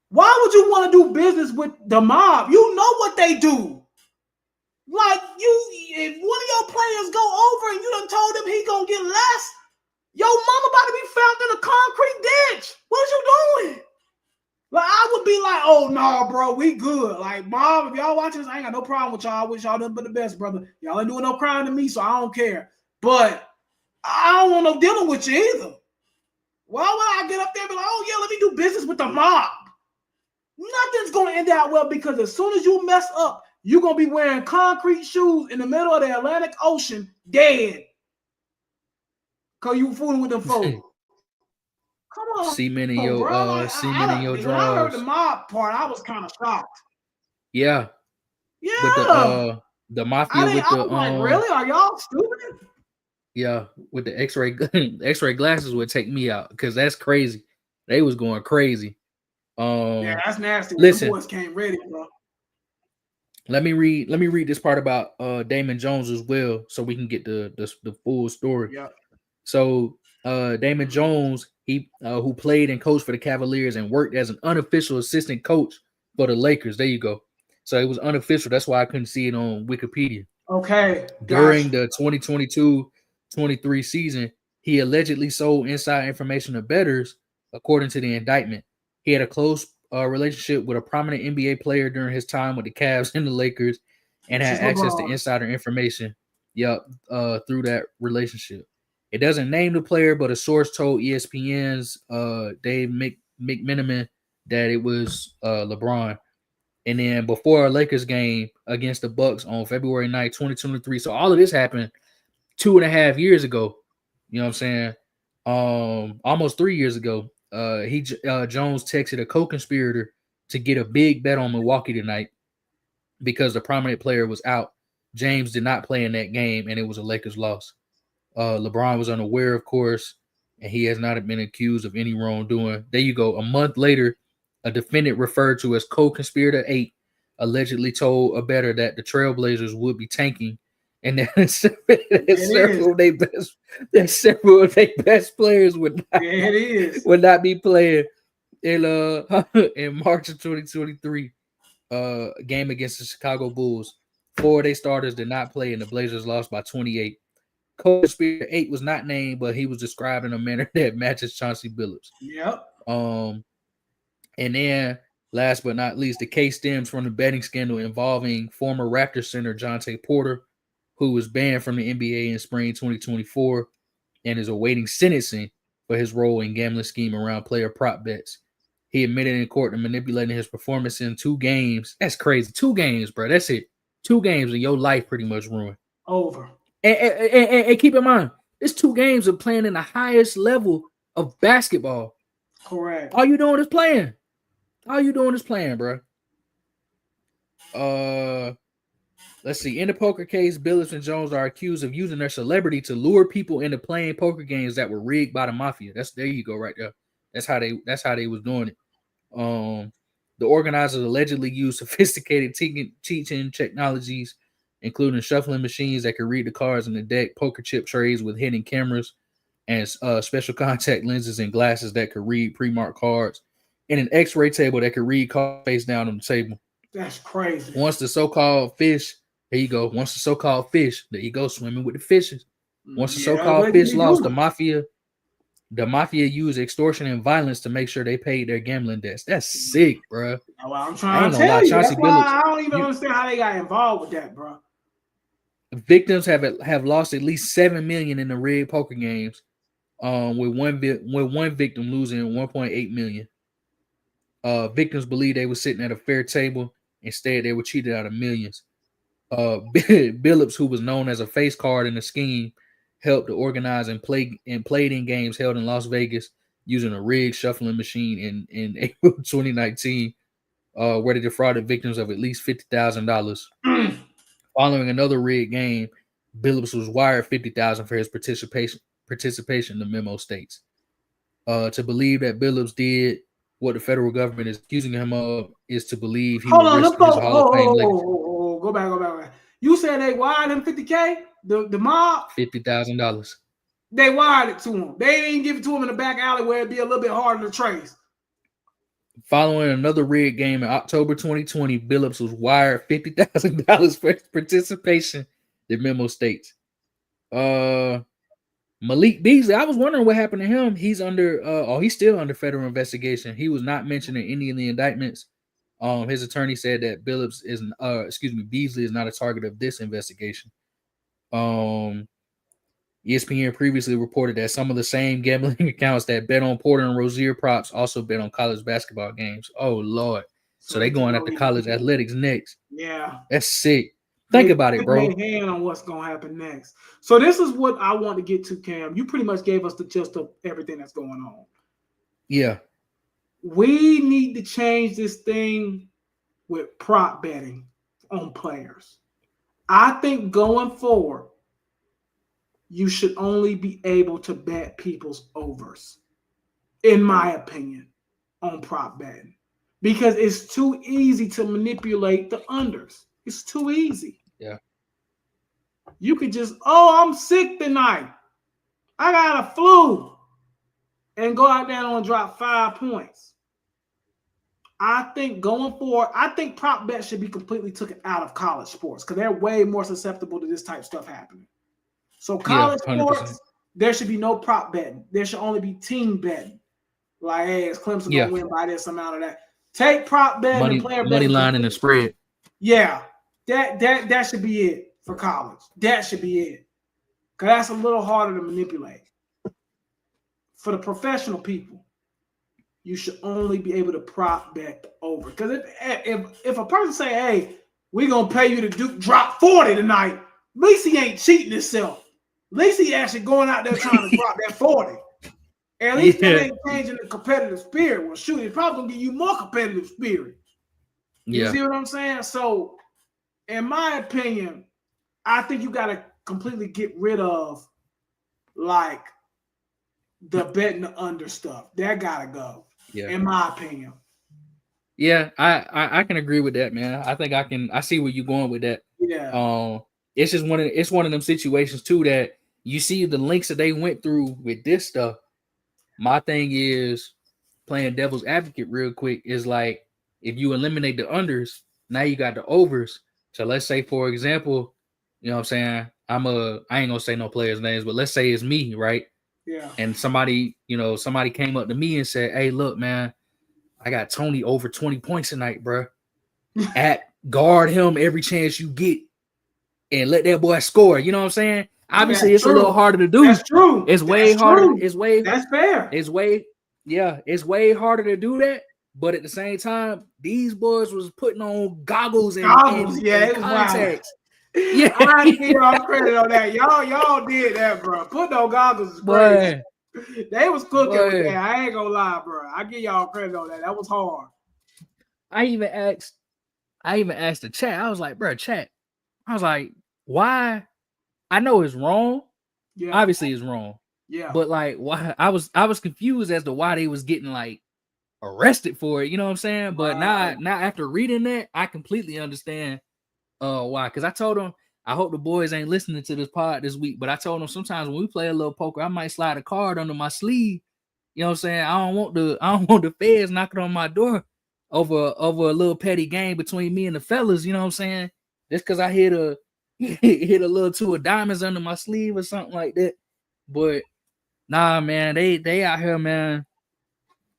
Why would you want to do business with the mob? You know what they do. Like if one of your players go over and you done told him he gonna get less, your mama about to be found in a concrete ditch. What you doing? Like I would be like, oh no, bro, we good. Like, mom, if y'all watching this, I ain't got no problem with y'all. I wish y'all nothing but the best, brother. Y'all ain't doing no crime to me, so I don't care. But I don't want no dealing with you either. Why would I get up there and be like, oh yeah, let me do business with the mob? Nothing's gonna end out well because as soon as you mess up, you're gonna be wearing concrete shoes in the middle of the Atlantic Ocean, dead. Cause you fooling with them folks. Come on, semen in your bro. semen in your drawers. When I heard the mob part, I was kind of shocked. Yeah. Yeah. With the mafia with the like, really? Are y'all stupid? Yeah, with the X-ray glasses would take me out because that's crazy. They was going crazy. Yeah, that's nasty. Listen, the boys came ready, bro. Let me read this part about Damon Jones as well, so we can get the full story. Yeah. So Damon Jones, he who played and coached for the Cavaliers and worked as an unofficial assistant coach for the Lakers. There you go. So it was unofficial. That's why I couldn't see it on Wikipedia. Okay. During the 2022-23 season, he allegedly sold inside information to bettors, according to the indictment. He had a close relationship with a prominent NBA player during his time with the Cavs and the Lakers, and had access to insider information. Through that relationship. It doesn't name the player, but a source told ESPN's Dave McMenamin that it was LeBron. And then before a Lakers game against the Bucks on February 9th, 2023. So all of this happened 2.5 years ago. You know what I'm saying? Almost 3 years ago. Jones texted a co-conspirator to get a big bet on Milwaukee tonight because the prominent player was out. James did not play in that game, and it was a Lakers loss. LeBron was unaware, of course, and he has not been accused of any wrongdoing. There you go. A month later, a defendant referred to as co-conspirator 8 allegedly told a bettor that the Trailblazers would be tanking, and that several of their best players would not be playing in March of 2023 game against the Chicago Bulls. 4 of their starters did not play, and the Blazers lost by 28. Co-conspirator 8 was not named, but he was described in a manner that matches Chauncey Billups. Yep. And then, last but not least, the case stems from the betting scandal involving former Raptors center Jonte Porter, who was banned from the NBA in spring 2024 and is awaiting sentencing for his role in gambling scheme around player prop bets. He admitted in court to manipulating his performance in 2 games. That's crazy. 2 games, bro. That's it. 2 games and your life pretty much ruined. Over. And keep in mind, it's 2 games of playing in the highest level of basketball. Correct. All you doing is playing. Bro. Let's see. In the poker case, Billups and Jones are accused of using their celebrity to lure people into playing poker games that were rigged by the mafia. There you go, right there. That's how they was doing it. The organizers allegedly used sophisticated teaching technologies, including shuffling machines that could read the cards in the deck, poker chip trays with hidden cameras, and special contact lenses and glasses that could read pre-marked cards, and an X-ray table that could read cards face down on the table. That's crazy. Once the so-called fish, there you go. Once the so-called fish, there you go, swimming with the fishes. Once the so-called fish lost, the mafia used extortion and violence to make sure they paid their gambling debts. That's sick, bro. Well, I'm trying to tell you. That's why I don't even understand how they got involved with that, bro. Victims have lost at least $7 million in the rigged poker games, with one victim losing $1.8 million. Victims believe they were sitting at a fair table. Instead, they were cheated out of millions. Billups, who was known as a face card in the scheme, helped to organize and played in games held in Las Vegas using a rigged shuffling machine in April 2019, where they defrauded victims of at least $50,000. Following another rigged game, Billups was wired $50,000 for his participation, the memo states. To believe that Billups did what the federal government is accusing him of is to believe he will risk his Hall of Fame legacy. Go back. You said they wired him $50K? The mob? $50,000. They wired it to him. They didn't give it to him in the back alley where it'd be a little bit harder to trace. Following another rigged game in October 2020, Billups was wired $50,000 for his participation, the memo states. Malik Beasley, I was wondering what happened to him. He's still under federal investigation. He was not mentioned in any of the indictments. His attorney said that Beasley is not a target of this investigation. ESPN previously reported that some of the same gambling accounts that bet on Porter and Rozier props also bet on college basketball games. Oh, Lord. So they going after college athletics next. Yeah. That's sick. Think about it, bro. Hand on what's going to happen next. So this is what I want to get to, Cam. You pretty much gave us the gist of everything that's going on. Yeah. We need to change this thing with prop betting on players. I think going forward, you should only be able to bet people's overs, in my opinion, on prop betting. Because it's too easy to manipulate the unders. It's too easy. Yeah. You could just, I'm sick tonight. I got a flu. And go out there and drop 5 points. I think going forward, prop bets should be completely taken out of college sports because they're way more susceptible to this type of stuff happening. So college sports, there should be no prop betting. There should only be team betting. Like, hey, is Clemson going to win by this amount of that? Take prop betting and player betting. Money line and the spread. Yeah, that should be it for college. That should be it. Because that's a little harder to manipulate. For the professional people, you should only be able to prop bet over. Because if a person say, hey, we're going to pay you to drop 40 tonight, at least he ain't cheating himself. At least he actually going out there trying to drop that 40. And at least that ain't changing the competitive spirit. Well, shoot, it's probably going to give you more competitive spirit. You see what I'm saying? So, in my opinion, I think you got to completely get rid of, like, the betting the under stuff. That got to go, in my opinion. Yeah, I can agree with that, man. I think I see where you're going with that. Yeah. It's just one of them situations, too, that you see the links that they went through with this stuff. My thing is, playing devil's advocate real quick, is like, if you eliminate the unders, now you got the overs. So let's say, for example, you know what I'm saying? I ain't gonna say no players' names, but let's say it's me, right? Yeah. And somebody came up to me and said, hey, look, man, I got Tony over 20 points tonight, bro. Guard him every chance you get and let that boy score. You know what I'm saying? Obviously, it's a little harder to do. That's true. It's way harder. That's fair. It's way harder to do that. But at the same time, these boys was putting on goggles and contacts. Yeah, I give y'all credit on that. Y'all did that, bro. Put no goggles is crazy. They was cooking with that. I ain't gonna lie, bro. I give y'all credit on that. That was hard. I even asked the chat. I was like, bro, chat. I was like, why? I know it's wrong. Yeah. Obviously, it's wrong. Yeah. But like, why? I was confused as to why they was getting like arrested for it. You know what I'm saying? But now after reading that, I completely understand why. Because I told them I hope the boys ain't listening to this pod this week, but I told them sometimes when we play a little poker, I might slide a card under my sleeve. You know what I'm saying? I don't want the feds knocking on my door over a little petty game between me and the fellas. You know what I'm saying? Just because I hit a little two of diamonds under my sleeve or something like that. But nah, man, they out here, man.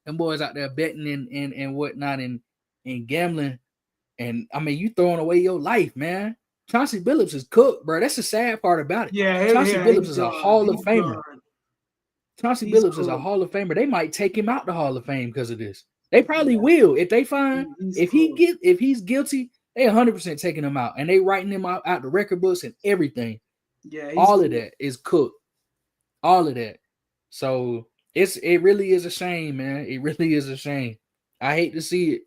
Them boys out there betting and whatnot and gambling. And I mean, you throwing away your life, man. Chauncey Billups is cooked, bro. That's the sad part about it. Yeah, Chauncey Billups is a Hall of Famer. Done. Chauncey Billups is a Hall of Famer. They might take him out the Hall of Fame because of this. They probably will if they find if he's guilty. They 100% taking him out, and they writing him out the record books and everything. Yeah, all of that is cooked. All of that. So it really is a shame, man. It really is a shame. I hate to see it.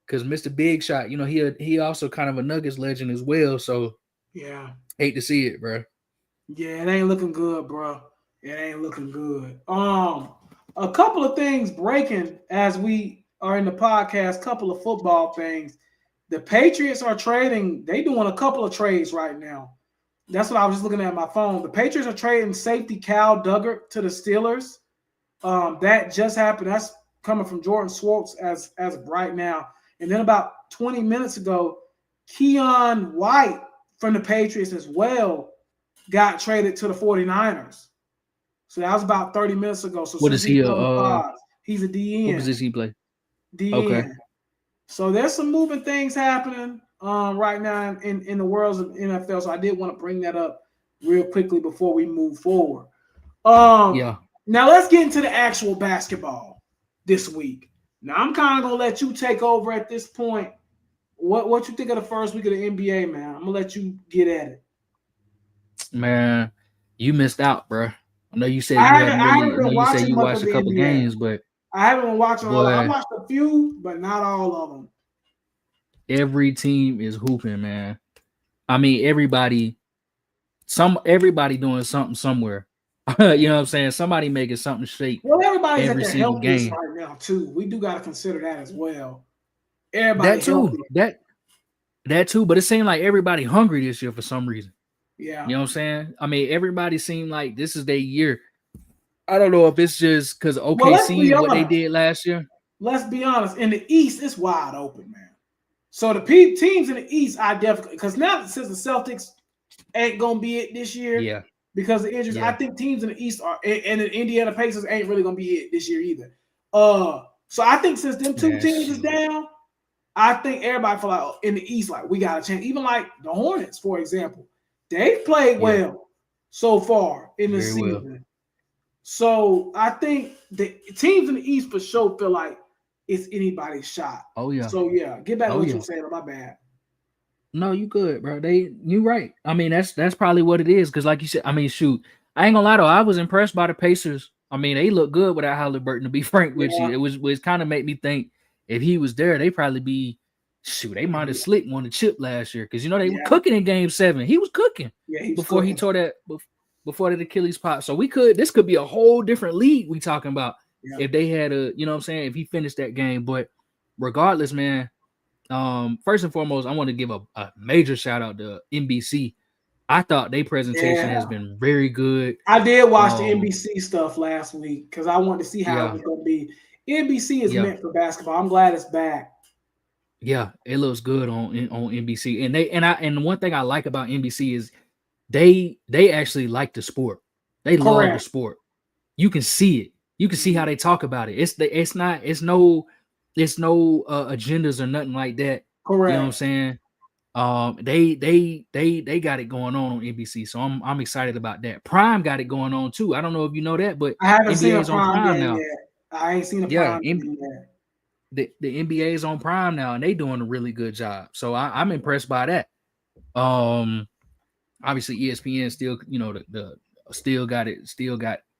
Because Mr. Big Shot, you know, he also kind of a Nuggets legend as well. So yeah, hate to see it, bro. Yeah, it ain't looking good, bro. It ain't looking good. A couple of things breaking as we are in the podcast. Couple of football things. The Patriots are trading. They doing a couple of trades right now. That's what I was just looking at my phone. The Patriots are trading safety Cal Duggar to the Steelers. That just happened. That's coming from Jordan Schwartz as of right now. And then about 20 minutes ago, Keon White from the Patriots as well got traded to the 49ers. So that was about 30 minutes ago. So what is he? He's a DN. What position he play? DN. Okay. So there's some moving things happening right now in the world of NFL. So I did want to bring that up real quickly before we move forward. Yeah. Now let's get into the actual basketball this week. Now I'm kind of gonna let you take over at this point. What you think of the first week of the NBA, man? I'm gonna let you get at it. Man, you missed out, bro. I know you said you watched a couple games, but I haven't been watching all. I watched a few, but not all of them. Every team is hooping, man. I mean, everybody doing something somewhere. You know what I'm saying? Somebody making something shake. Well, everybody's every at their single game right now too. We do got to consider that as well. Everybody that too. Healthy. That too. But it seemed like everybody hungry this year for some reason. Yeah. You know what I'm saying? I mean, everybody seemed like this is their year. I don't know if it's just because OKC what they did last year. Let's be honest. In the East, it's wide open, man. So the teams in the East, I definitely because now since the Celtics ain't gonna be it this year. Yeah. Because the injuries, I think teams in the East are, and the Indiana Pacers ain't really gonna be it this year either. So I think since them two teams is down, I think everybody feel like in the East, like we got a chance. Even like the Hornets, for example, they've played well so far in the season. Well. So I think the teams in the East for sure feel like it's anybody's shot. Oh yeah. So yeah, get back to what you were saying. My bad. No, you good, bro. You right. I mean, that's probably what it is. Because like you said, I mean, shoot, I ain't gonna lie though. I was impressed by the Pacers. I mean, they look good without Halliburton. To be frank with you, it was kind of made me think if he was there, they probably be they might have slicked one the chip last year because you know they were cooking in Game 7. He was cooking before he tore that Achilles pop. So this could be a whole different league we talking about if they had you know what I'm saying, if he finished that game. But regardless, man. First and foremost, I want to give a major shout out to NBC. I thought their presentation has been very good. I did watch the NBC stuff last week because I wanted to see how it was going to be. NBC is meant for basketball. I'm glad it's back. Yeah, it looks good on NBC. And one thing I like about NBC is they actually like the sport. They love the sport. You can see it. You can see how they talk about it. It's no agendas or nothing like that. Correct. You know what I'm saying? They got it going on NBC, so I'm excited about that. Prime got it going on too. I don't know if you know that, but I haven't NBA's seen a on Prime now. Yet. I ain't seen a Prime yet. The NBA is on Prime now, and they doing a really good job. So I'm impressed by that. Obviously ESPN still, you know, the still got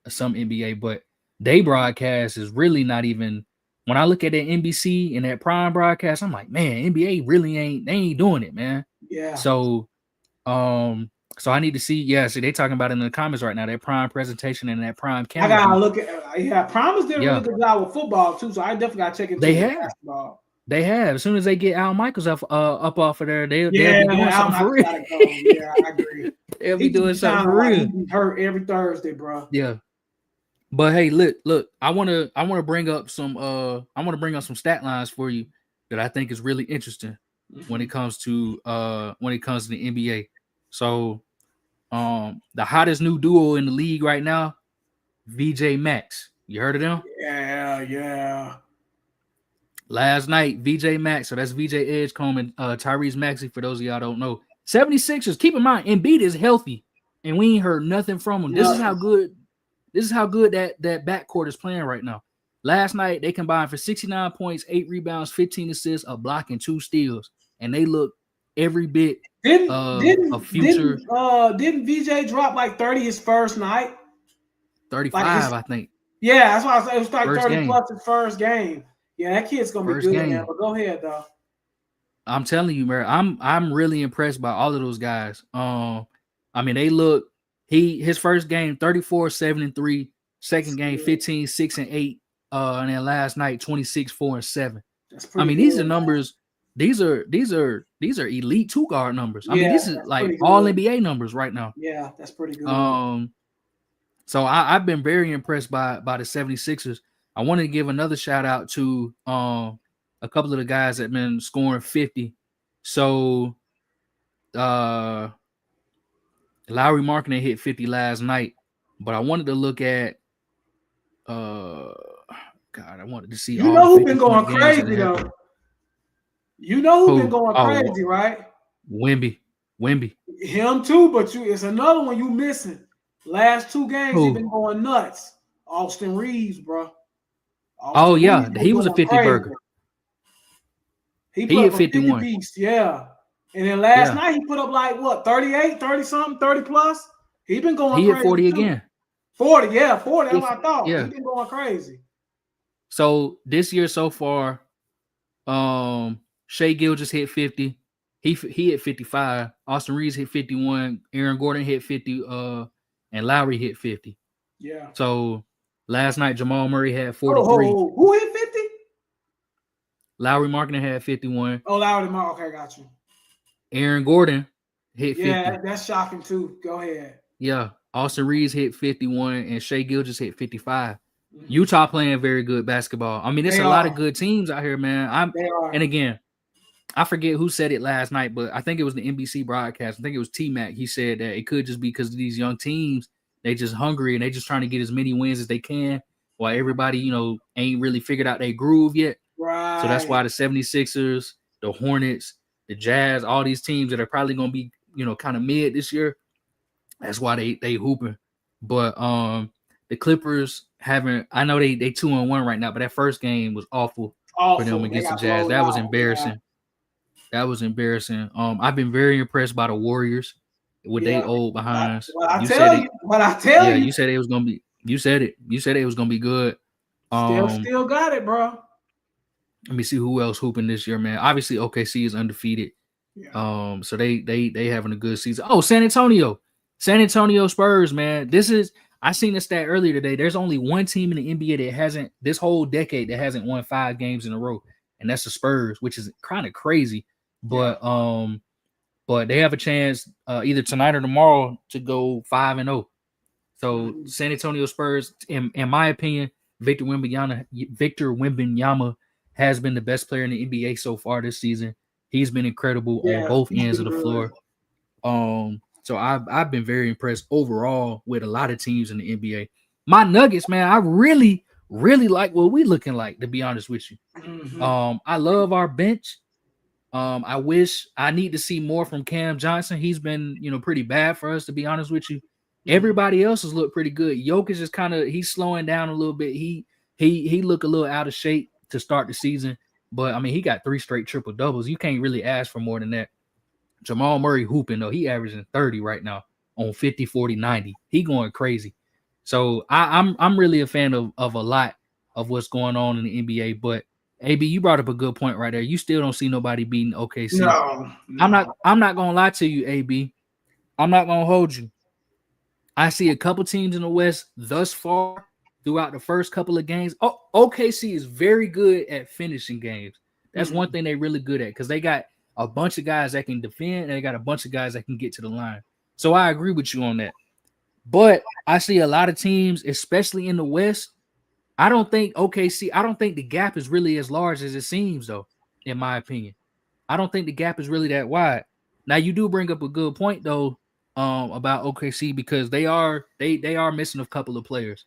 some NBA, but they broadcast is really not even. When I look at that NBC and that Prime broadcast, I'm like, man, NBA really ain't doing it, man. Yeah. So I need to see. So they talking about it in the comments right now, that Prime presentation and that Prime camera. I gotta look at Prime is doing a really good job with football too. So I definitely gotta check into basketball. They have. As soon as they get Al Michaels up off of there, they'll be doing something for real. Yeah, I agree. They'll be doing something for real. He be hurt every Thursday, bro. Yeah. But hey, look, I wanna bring up some stat lines for you that I think is really interesting when it comes to the NBA. So the hottest new duo in the league right now, VJ Max. You heard of them? Yeah. Last night, VJ Max, so that's VJ Edgecombe and Tyrese Maxey, for those of y'all don't know. 76ers, keep in mind, Embiid is healthy, and we ain't heard nothing from him. This is how good that backcourt is playing right now. Last night, they combined for 69 points, 8 rebounds, 15 assists, a block, and 2 steals. And they look every bit a future. Didn't VJ drop like 30 his first night? 35, I think. Yeah, that's why I said it was like first 30 game. plus his first game. Yeah, that kid's gonna First be good, game. man. But go ahead, though. I'm telling you, man, I'm really impressed by all of those guys. I mean, they look. His first game 34-7-3, second game 15-6-8, and then last night 26-4-7. I mean, these are numbers. These are elite 2-guard numbers. I mean, this is like all NBA numbers right now. Yeah, that's pretty good. So I've been very impressed by the 76ers. I wanted to give another shout out to a couple of the guys that have been scoring 50. So Lauri Markkanen hit 50 last night, but I wanted to look at I wanted to see. You know who's been going crazy though. You know who's been going crazy, right? Wemby. Him too, but it's another one you missing. Last 2 games he's been going nuts. Austin Reeves, bro. He was a 50 burger. He hit 51. Beast, yeah. And then last night he put up like what, 38, 30 something, 30 plus. He been going crazy. He hit 40 again. 40, yeah, 40. That's what I thought. Yeah. He been going crazy. So this year so far, Shai Gilgeous hit 50. He hit 55. Austin Reeves hit 51. Aaron Gordon hit 50. And Lowry hit 50. Yeah. So last night Jamal Murray had 43. Who hit 50? Lauri Markkanen had 51. Oh, Lauri Markkanen. Okay, got you. Aaron Gordon hit 50. Yeah, that's shocking too. Go ahead. Yeah. Austin Reeves hit 51 and Shai Gilgeous hit 55. Mm-hmm. Utah playing very good basketball. I mean, there's a lot of good teams out here, man. And again, I forget who said it last night, but I think it was the NBC broadcast. I think it was T-Mac. He said that it could just be because of these young teams. They just hungry and they just trying to get as many wins as they can while everybody, ain't really figured out their groove yet. Right. So that's why the 76ers, the Hornets, the Jazz, all these teams that are probably going to be, kind of mid this year, that's why they hooping. But the Clippers I know they 2-1 right now, but that first game was awful. For them against the Jazz. That was embarrassing. Yeah. That was embarrassing. I've been very impressed by the Warriors with they old behinds. I tell you. You said it was gonna be. You said it. You said it was gonna be good. Still got it, bro. Let me see who else hooping this year, man. Obviously, OKC is undefeated. Yeah. So they having a good season. Oh, San Antonio Spurs, man. I seen the stat earlier today. There's only one team in the NBA that hasn't this whole decade that hasn't won 5 games in a row, and that's the Spurs, which is kind of crazy. But they have a chance either tonight or tomorrow to go 5-0. So San Antonio Spurs, in my opinion, Victor Wembanyama has been the best player in the NBA so far this season. He's been incredible on both ends of the floor. So I've been very impressed overall with a lot of teams in the NBA. My Nuggets, man, I really, really like what we looking like, to be honest with you. Mm-hmm. I love our bench. I need to see more from Cam Johnson. He's been, pretty bad for us, to be honest with you. Everybody else has looked pretty good. Jokic is he's slowing down a little bit. He looked a little out of shape to start the season, but I mean, he got 3 straight triple doubles. You can't really ask for more than that. Jamal Murray hooping though, he averaging 30 right now on 50, 40, 90. He going crazy. So I'm really a fan of a lot of what's going on in the NBA. But AB, you brought up a good point right there. You still don't see nobody beating OKC. No. I'm not gonna lie to you, AB. I'm not gonna hold you. I see a couple teams in the West thus far throughout the first couple of games. OKC is very good at finishing games. That's one thing they're really good at because they got a bunch of guys that can defend and they got a bunch of guys that can get to the line. So I agree with you on that. But I see a lot of teams, especially in the West. I don't think the gap is really as large as it seems, though, in my opinion. I don't think the gap is really that wide. Now, you do bring up a good point, though, about OKC because they are missing a couple of players.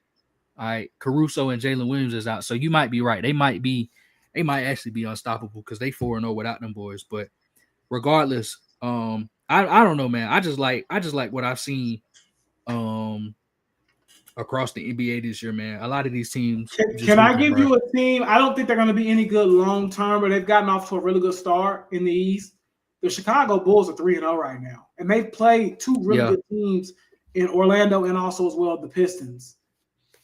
All right, Caruso and Jalen Williams is out, so you might be right. They might actually be unstoppable because they 4-0 without them boys. But regardless, I don't know, man. I just like what I've seen across the NBA this year, man. A lot of these teams. Can I give you a team? I don't think they're going to be any good long term, but they've gotten off to a really good start in the East. The Chicago Bulls are 3-0 right now, and they've played two really good teams in Orlando and also as well the Pistons.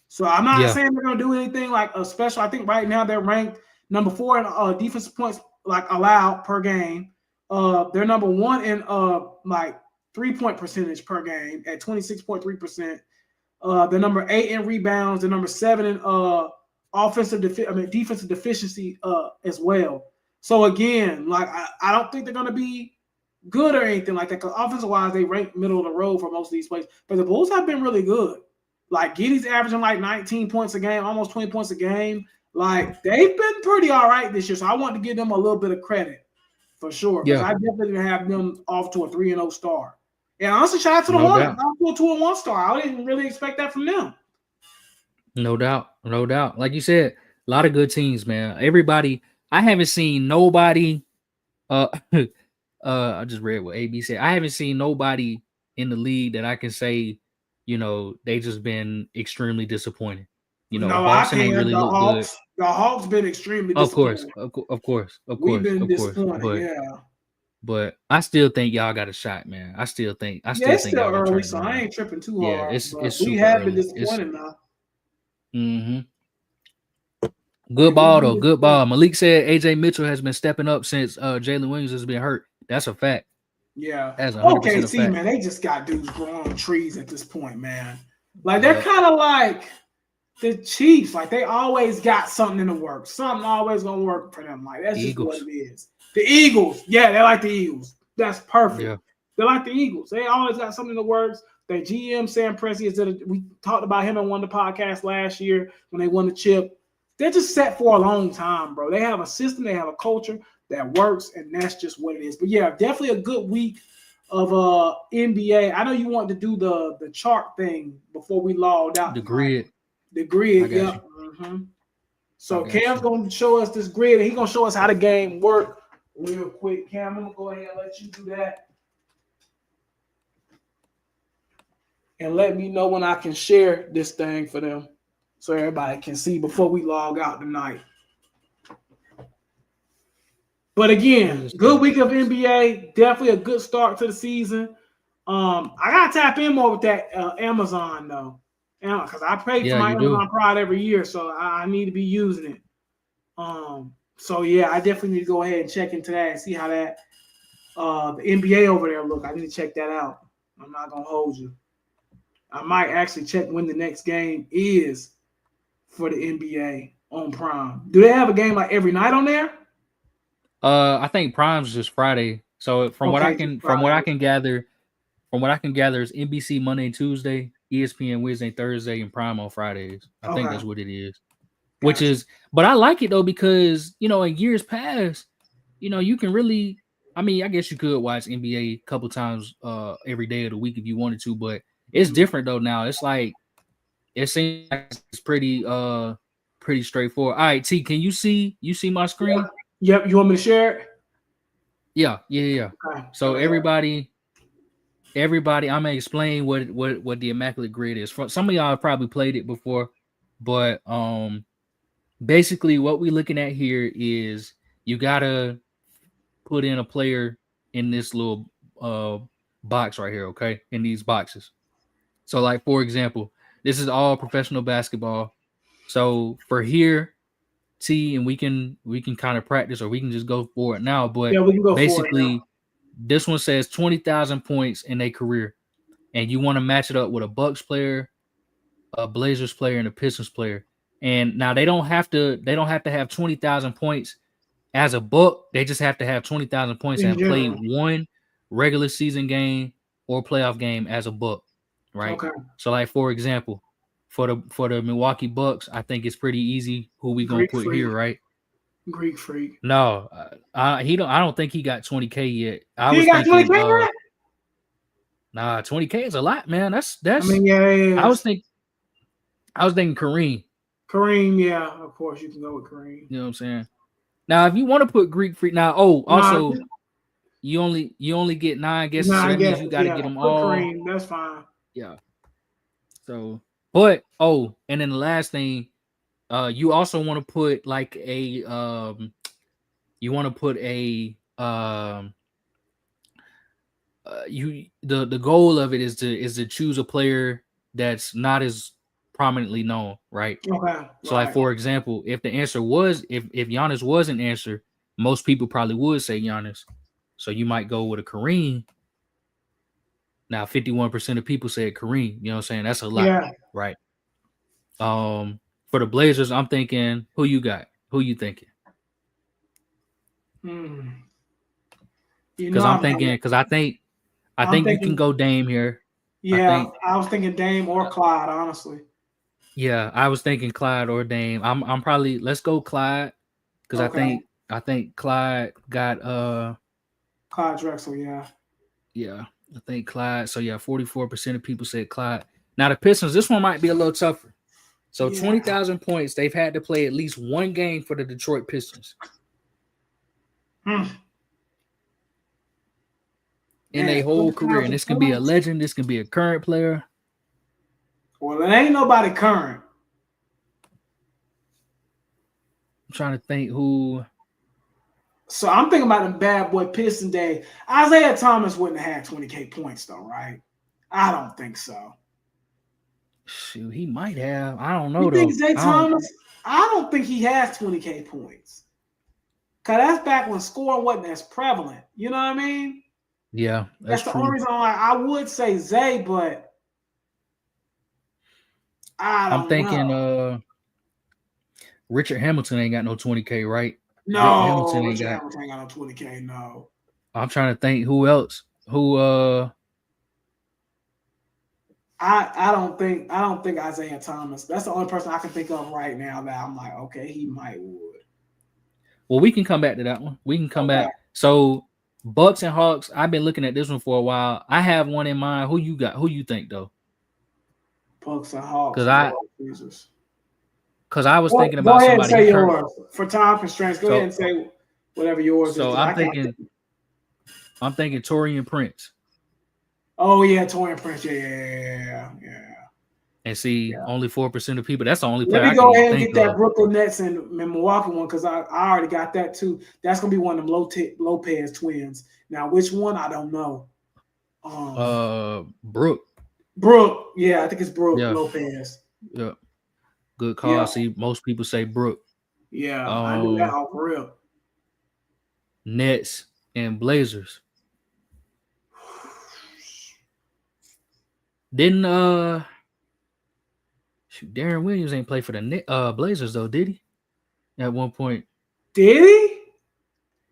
So I'm not saying they're going to do anything like a special. I think right now they're ranked number 4 in defensive points like allowed per game. They're number 1 in like 3-point percentage per game at 26.3%. They're number 8 in rebounds. They're number 7 in defensive deficiency as well. So again, like I don't think they're going to be good or anything like that. Because offensive wise, they rank middle of the road for most of these plays. But the Bulls have been really good. Like Giddey's averaging like 19 points a game, almost 20 points a game. Like they've been pretty all right this year. So I want to give them a little bit of credit for sure. Because I definitely have them off to a 3-0 start. And honestly, shout out to the Hornets. I'm to a 2-1 star. I didn't really expect that from them. No doubt. Like you said, a lot of good teams, man. Everybody. I haven't seen nobody. I just read what AB said. I haven't seen nobody in the league that I can say, they just been extremely disappointing. Boston ain't really look good. The Hawks been extremely disappointing. Of course. We've been disappointed. But I still think y'all got a shot, man. I still think it's still early, so I ain't tripping too hard. It's we have been disappointed now. Mm-hmm. Good ball, though. Good ball. Malik said AJ Mitchell has been stepping up since Jalen Williams has been hurt. That's a fact. Yeah. That's 100% a fact. Man, they just got dudes growing on trees at this point, man. Like, they're kind of like the Chiefs. Like, they always got something in the works. Something always going to work for them. Like, that's just what it is. The Eagles. Yeah, they're like the Eagles. That's perfect. Yeah. They're like the Eagles. They always got something in the works. Their GM, Sam Presti, we talked about him on one of the podcasts last year when they won the chip. They're just set for a long time, bro. They have a system, they have a culture that works, and that's just what it is. But yeah, definitely a good week of NBA. I know you want to do the chart thing before we logged out. The grid. Yeah. Mm-hmm. So Cam's going to show us this grid, and he's going to show us how the game works real quick. Cam, I'm going to go ahead and let you do that. And let me know when I can share this thing for them, so everybody can see before we log out tonight. But again, good week of NBA. Definitely a good start to the season. I got to tap in more with that Amazon, though. Because I pay for my Amazon Prime every year, so I need to be using it. So, yeah, I definitely need to go ahead and check into that and see how that the NBA over there look. I need to check that out. I'm not going to hold you. I might actually check when the next game is for the NBA on Prime. Do they have a game like every night on there? I think Prime's just Friday. So from what I can gather, it's NBC Monday and Tuesday, ESPN Wednesday and Thursday, and Prime on Fridays. I think that's what it is. Gotcha. But I like it though because in years past, you can really. I mean, I guess you could watch NBA a couple times every day of the week if you wanted to, but it's different though now. It's like it seems like it's pretty straightforward. All right, T, can you see my screen? Yep. You want me to share it? Yeah. Okay. So everybody, I'm gonna explain what the Immaculate Grid is. Some of y'all have probably played it before, but basically what we're looking at here is you gotta put in a player in this little box right here, okay? In these boxes. So, like, for example, this is all professional basketball. So for here, T, and we can kind of practice, or we can just go for it now. But we can go basically, for it now. This one says 20,000 points in their career, and you want to match it up with a Bucks player, a Blazers player, and a Pistons player. And now they don't have to have 20,000 points as a Buck, they just have to have 20,000 points and In have played general. one regular season game or playoff game as a Buck, right? Okay. So, like for example, for the Milwaukee Bucks, I think it's pretty easy who we gonna Greek put freak. here, right? Greek freak. No, he don't. I don't think he got 20K yet. I He was ain't got thinking, 20K yet? nah, 20K is a lot, man. I That's. mean, yeah, it I was is. thinking Kareem. Kareem, yeah, of course you can go with Kareem. You know what I'm saying? Now, if you want to put Greek freak, now, Nah, also you only get 9 guesses, so I that means guess you got to yeah. get them Put all. Kareem, that's fine. Yeah. So, but and then the last thing, you also want to put like a you want to put a the goal of it is to choose a player that's not as prominently known, right? Okay. So, like for example, if the answer was if Giannis was an answer, most people probably would say Giannis. So you might go with a Kareem. Now, 51% of people said Kareem. You know what I'm saying? That's a lot, Yeah. right? For the Blazers, I'm thinking, who you got? Who you thinking? Because I'm thinking, I think you can go Dame here. Yeah, I was thinking Dame or Clyde, honestly. Yeah, I was thinking Clyde or Dame. I'm probably let's go Clyde because I think Clyde got Clyde Drexel, yeah. Yeah, I think Clyde. So yeah, 44% of people said Clyde. Now the Pistons, this one might be a little tougher. So 20,000 points, they've had to play at least one game for the Detroit Pistons. In their whole career. And this can be a legend, this can be a current player. Well, it ain't nobody current. I'm trying to think who. So I'm thinking about the bad boy Piston day. Isaiah Thomas wouldn't have had 20K points, though, right? I don't think so. Shoot, he might have. I don't know, you though. Think Zay Thomas? I don't think he has 20K points. Because that's back when scoring wasn't as prevalent. You know what I mean? Yeah, that's the true. only reason I would say Zay, but I'm thinking Richard Hamilton ain't got no 20K, right? No, Richard Hamilton ain't got no 20K, no. I'm trying to think who else. I don't think Isaiah Thomas. That's the only person I can think of right now that I'm like, okay, he might would. Well, we can come back to that one. We can come back. So Bucks and Hawks, I've been looking at this one for a while. I have one in mind. Who you got? Who you think though? Bucks and Hawks. Because I was thinking about somebody. Go ahead and say yours. For time constraints, go ahead and say whatever yours is. So I'm thinking Taurean Prince. Oh yeah, Taurean Prince. Yeah. And see, only 4% of people. That's the only player. Let me go ahead and get that Brooklyn Nets and Milwaukee one because I already got that too. That's gonna be one of them Lopez twins. Now, which one I don't know. Brooke. Yeah, I think it's Brooke Lopez. Yeah, good call. Yeah. See, most people say Brooke. Yeah, I knew that for real. Nets and Blazers. Didn't Darren Williams ain't play for the Blazers though, did he? At one point. Did he?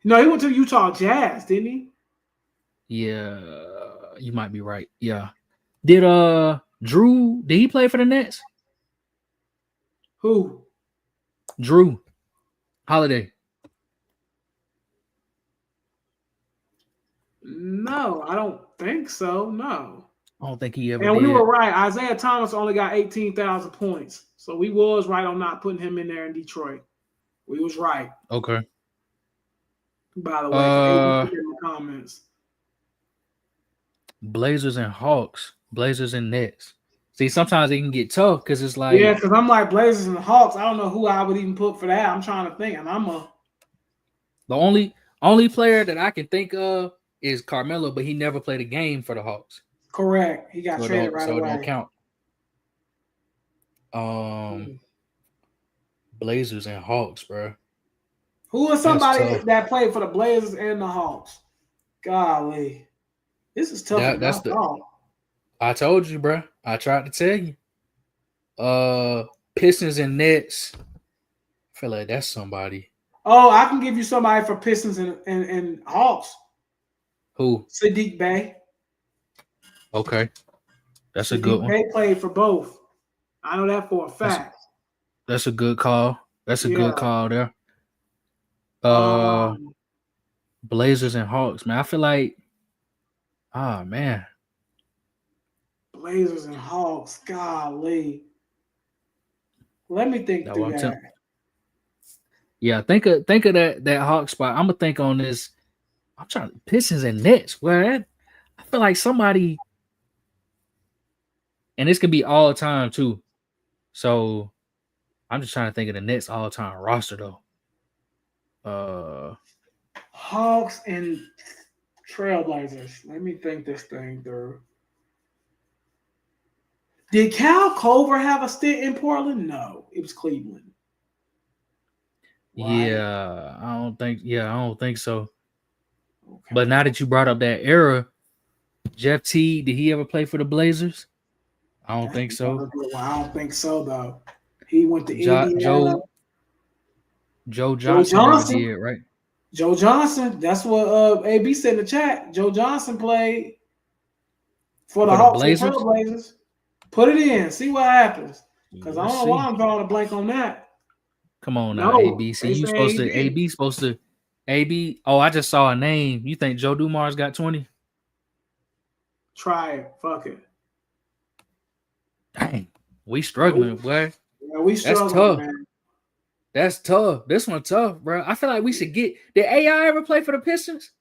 No, he went to Utah Jazz, didn't he? Yeah, you might be right. Yeah. Did Drew? Did he play for the Nets? Who? Drew Holiday. No, I don't think so. No. I don't think he ever did. And we were right. Isaiah Thomas only got 18,000 points. So we was right on not putting him in there in Detroit. We was right. Okay. By the way, in the comments. Blazers and Hawks. Blazers and Nets. See, sometimes it can get tough because it's like... Yeah, because I'm like Blazers and Hawks. I don't know who I would even put for that. I'm trying to think. And The only player that I can think of is Carmelo, but he never played a game for the Hawks. Correct. He got traded right away. So it don't count. Blazers and Hawks, bro. Who is somebody that played for the Blazers and the Hawks? Golly. This is tough. I told you, bro. I tried to tell you. Pistons and Nets. I feel like that's somebody. Oh, I can give you somebody for Pistons and Hawks. Who? Sadiq Bey. Okay, that's a good Sadiq one. Bey played for both. I know that for a That's fact. that's a good call. That's a good Yeah. call there. Um, Blazers and Hawks, man. I feel like, man, Blazers and Hawks. Golly. Let me think no, through I'm that. telling. Yeah, think of that Hawk spot. I'm gonna think on this. I'm trying Pistons and Nets. Where I feel like somebody, and this could be all time too. So I'm just trying to think of the Nets all time roster though. Hawks and Trailblazers. Let me think this thing through. Did Cal Culver have a stint in Portland? No, it was Cleveland. Right? Yeah, I don't think so. Okay. But now that you brought up that era, Jeff T, did he ever play for the Blazers? I don't think so. I don't think so though. He went to Jo- Indiana. Joe Joe Johnson never did, right? Joe Johnson. That's what AB said in the chat. Joe Johnson played for the Hawks and Blazers? Trailblazers. Put it in. See what happens. Because I Let's don't know why see. I'm drawing a blank on that. Come on now, No, AB. See, they you say supposed to AB. AB supposed to AB. Oh, I just saw a name. You think Joe Dumars got 20? Try it. Fuck it. Dang, we struggling, boy. Yeah, we struggling, That's tough. man. That's tough. This one tough, bro. I feel like we should get. Did AI ever play for the Pistons?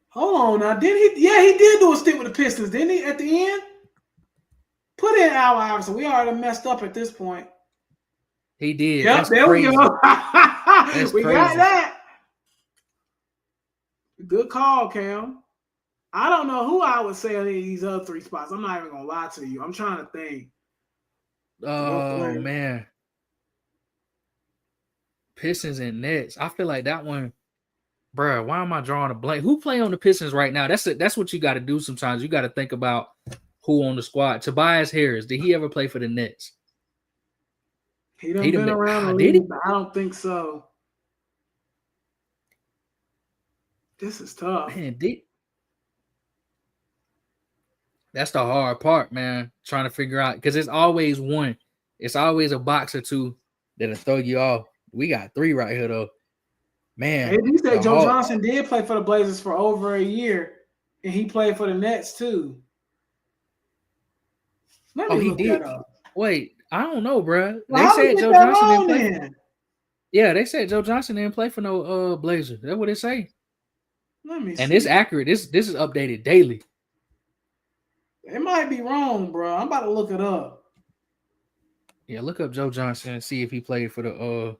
Hold on now. Did he? Yeah, he did do a stint with the Pistons, didn't he? At the end, put in Al Iverson. We already messed up at this point. He did. Yep, That's there crazy. we go. That's we crazy. got that. Good call, Cam. I don't know who I would say on these other three spots. I'm not even gonna lie to you. I'm trying to think. Oh man, Pistons and Nets. I feel like that one, bro. Why am I drawing a blank? Who play on the Pistons right now? That's what you got to do. Sometimes you got to think about who on the squad. Tobias Harris. Did he ever play for the Nets? He done been around the did he? league, but I don't think so. This is tough. Man, that's the hard part, man. Trying to figure out because it's always one. It's always a box or two that'll throw you off. We got three right here though. Man, Hey, you said Joe Johnson did play for the Blazers for over a year, and he played for the Nets too. Let me look that up. Wait, I don't know, bro. Well, they said Joe Johnson didn't play. Then? Yeah, they said Joe Johnson didn't play for no Blazers. That's what it say. Let me see. And it's accurate. This is updated daily. It might be wrong, bro. I'm about to look it up. Yeah, look up Joe Johnson and see if he played for the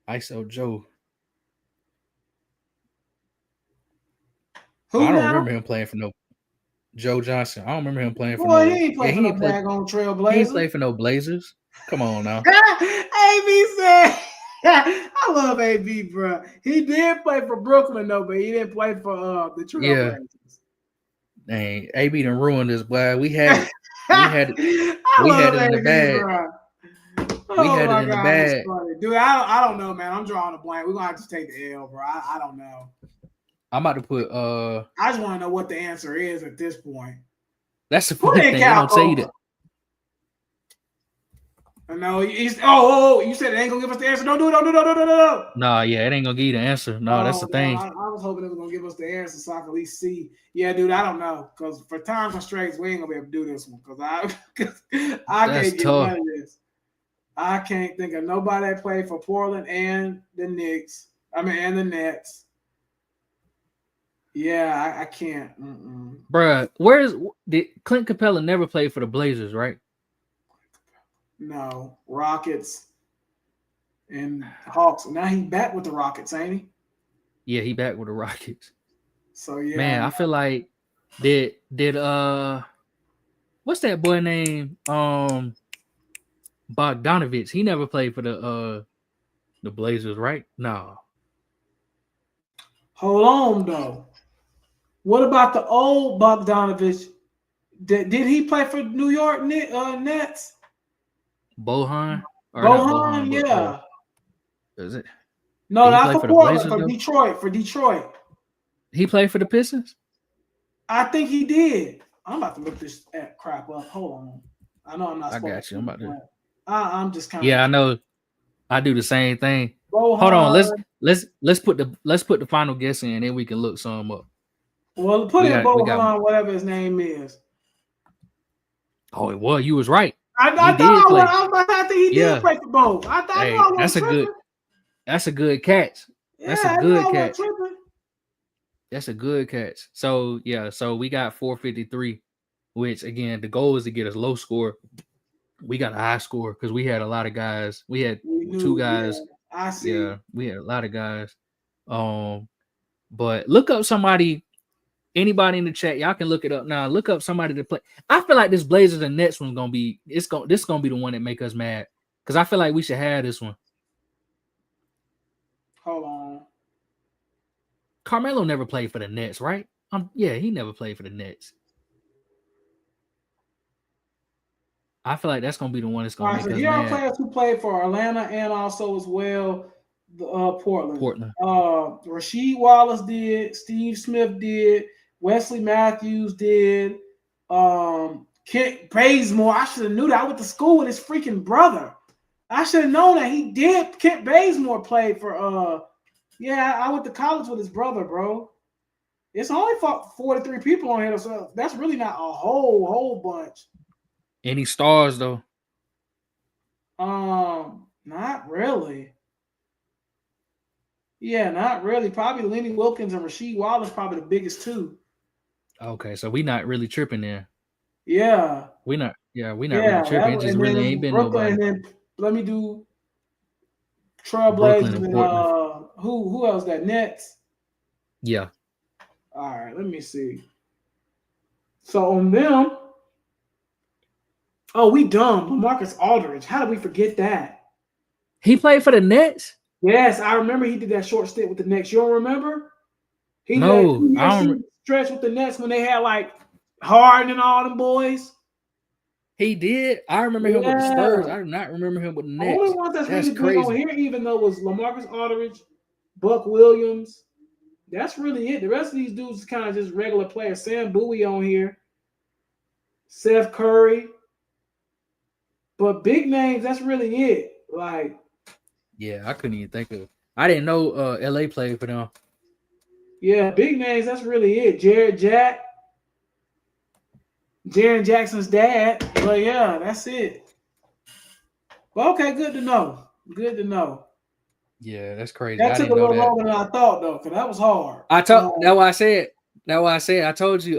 ISO Joe. I don't remember him playing for no Joe Johnson. I don't remember him playing for no. He ain't played for no daggone Trailblazers. He ain't played for no Blazers. Come on now. AB said, I love AB, bro. He did play for Brooklyn though, but he didn't play for the Trailblazers. Dang, AB done ruined this, boy. We had it in the bag. We had it in the bag. Dude, I don't know, man. I'm drawing a blank. We're gonna have to take the L, bro. I don't know. I'm about to put I just want to know what the answer is at this point. That's the funny thing. I don't tell you that. No, you said it ain't gonna give us the answer. Don't do it. No. Nah, yeah, it ain't gonna give you the answer. No, that's the thing. I was hoping it was gonna give us the answer so I could at least see. Yeah, dude, I don't know. Because for time constraints, we ain't gonna be able to do this one. Because I can't get none of this. I can't think of nobody that played for Portland and the Knicks. And the Nets. Yeah, I can't. Bruh, did Clint Capella never played for the Blazers, right? No, Rockets and Hawks. Now he back with the Rockets, ain't he? Yeah, he back with the Rockets. So yeah, man, I feel like did what's that boy name? Bogdanovich. He never played for the Blazers, right? No. Hold on though. What about the old Bogdanovich? Did he play for New York Nets? Bohan? Or not Bohan, Bohan, but yeah. is it? No, Did he not play for for the Portland, Blazers, for though? Detroit. For Detroit. He played for the Pistons? I think he did. I'm about to look this crap up. Hold on. I know I'm not I supposed got you. to, I'm about to. I'm just kind of Yeah, I know. I do the same thing. Hold on. Bohan. Let's put the final guess in, and then we can look some up. Well, put in We got. Bohan, whatever his name is. Oh, well, you was right. I He thought did play. I think he did Yeah. play for both. I knew Hey, I wasn't tripping. that's a good catch. That's a Yeah, I knew good I wasn't catch. tripping. That's a good catch. So yeah, so we got 453, which again the goal is to get a low score. We got a high score because we had a lot of guys. We had two guys. Yeah, I see. Yeah, we had a lot of guys. But look up somebody. Anybody in the chat, y'all can look it up now. Look up somebody to play. I feel like this Blazers and Nets one's gonna be. This gonna be the one that make us mad because I feel like we should have this one. Hold on. Carmelo never played for the Nets, right? Yeah, he never played for the Nets. I feel like that's gonna be the one that's gonna make us Here are mad. players who played for Atlanta and also as well Portland. Rasheed Wallace did. Steve Smith did. Wesley Matthews did. Kent Bazemore. I should have knew that. I went to school with his freaking brother. I should have known that he did. Kent Bazemore played for I went to college with his brother, bro. It's only 43 people on here, so that's really not a whole bunch. Any stars though? Not really. Yeah, not really. Probably Lenny Wilkins and Rasheed Wallace probably the biggest two. Okay, so we not really tripping there. Yeah. We not really tripping. It just really ain't been Brooklyn, nobody. and then let me do Trailblazers and who else? That Nets. Yeah. All right, let me see. So on them, we dumb. LaMarcus Aldridge. How did we forget that? He played for the Nets? Yes, I remember he did that short stint with the Nets. You don't remember? He did No, I don't. Stretch with the Nets when they had like Harden and all them boys. He did. I remember him with the Spurs. I do not remember him with the Nets. The only one that's really big on here, even though, was LaMarcus Aldridge, Buck Williams. That's really it. The rest of these dudes is kind of just regular players. Sam Bowie on here, Seth Curry, but big names. That's really it. Like, yeah, I couldn't even think of. I didn't know LA played for them. Yeah, big names. That's really it. Jaren Jackson's dad. But yeah, that's it. Well, okay, good to know. Good to know. Yeah, that's crazy. That took a little longer than I thought, though, because that was hard. That's why I said. I told you,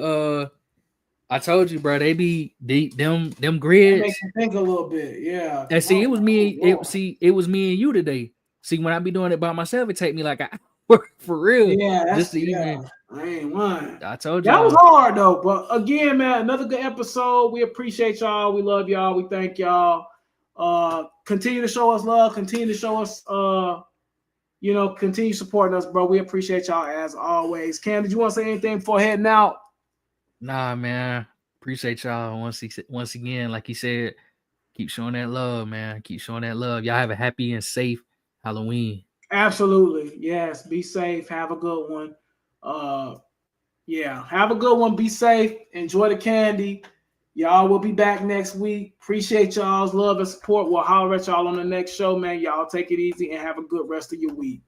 bro. They be them grids. Make you think a little bit, yeah. And see, it was me and you today. See, when I be doing it by myself, it take me like an hour for real. Yeah, just to even. I ain't lying. I told you that was hard though. But again, man, another good episode. We appreciate y'all. We love y'all. We thank y'all. Continue to show us love. Continue to show us. Continue supporting us, bro. We appreciate y'all as always. Cam, did you want to say anything before heading out? Nah, man. Appreciate y'all once again. Like you said, keep showing that love, man. Keep showing that love. Y'all have a happy and safe Halloween. Absolutely. Yes. Be safe. Have a good one. Have a good one. Be safe. Enjoy the candy. Y'all will be back next week. Appreciate y'all's love and support. We'll holler at y'all on the next show, man. Y'all take it easy and have a good rest of your week.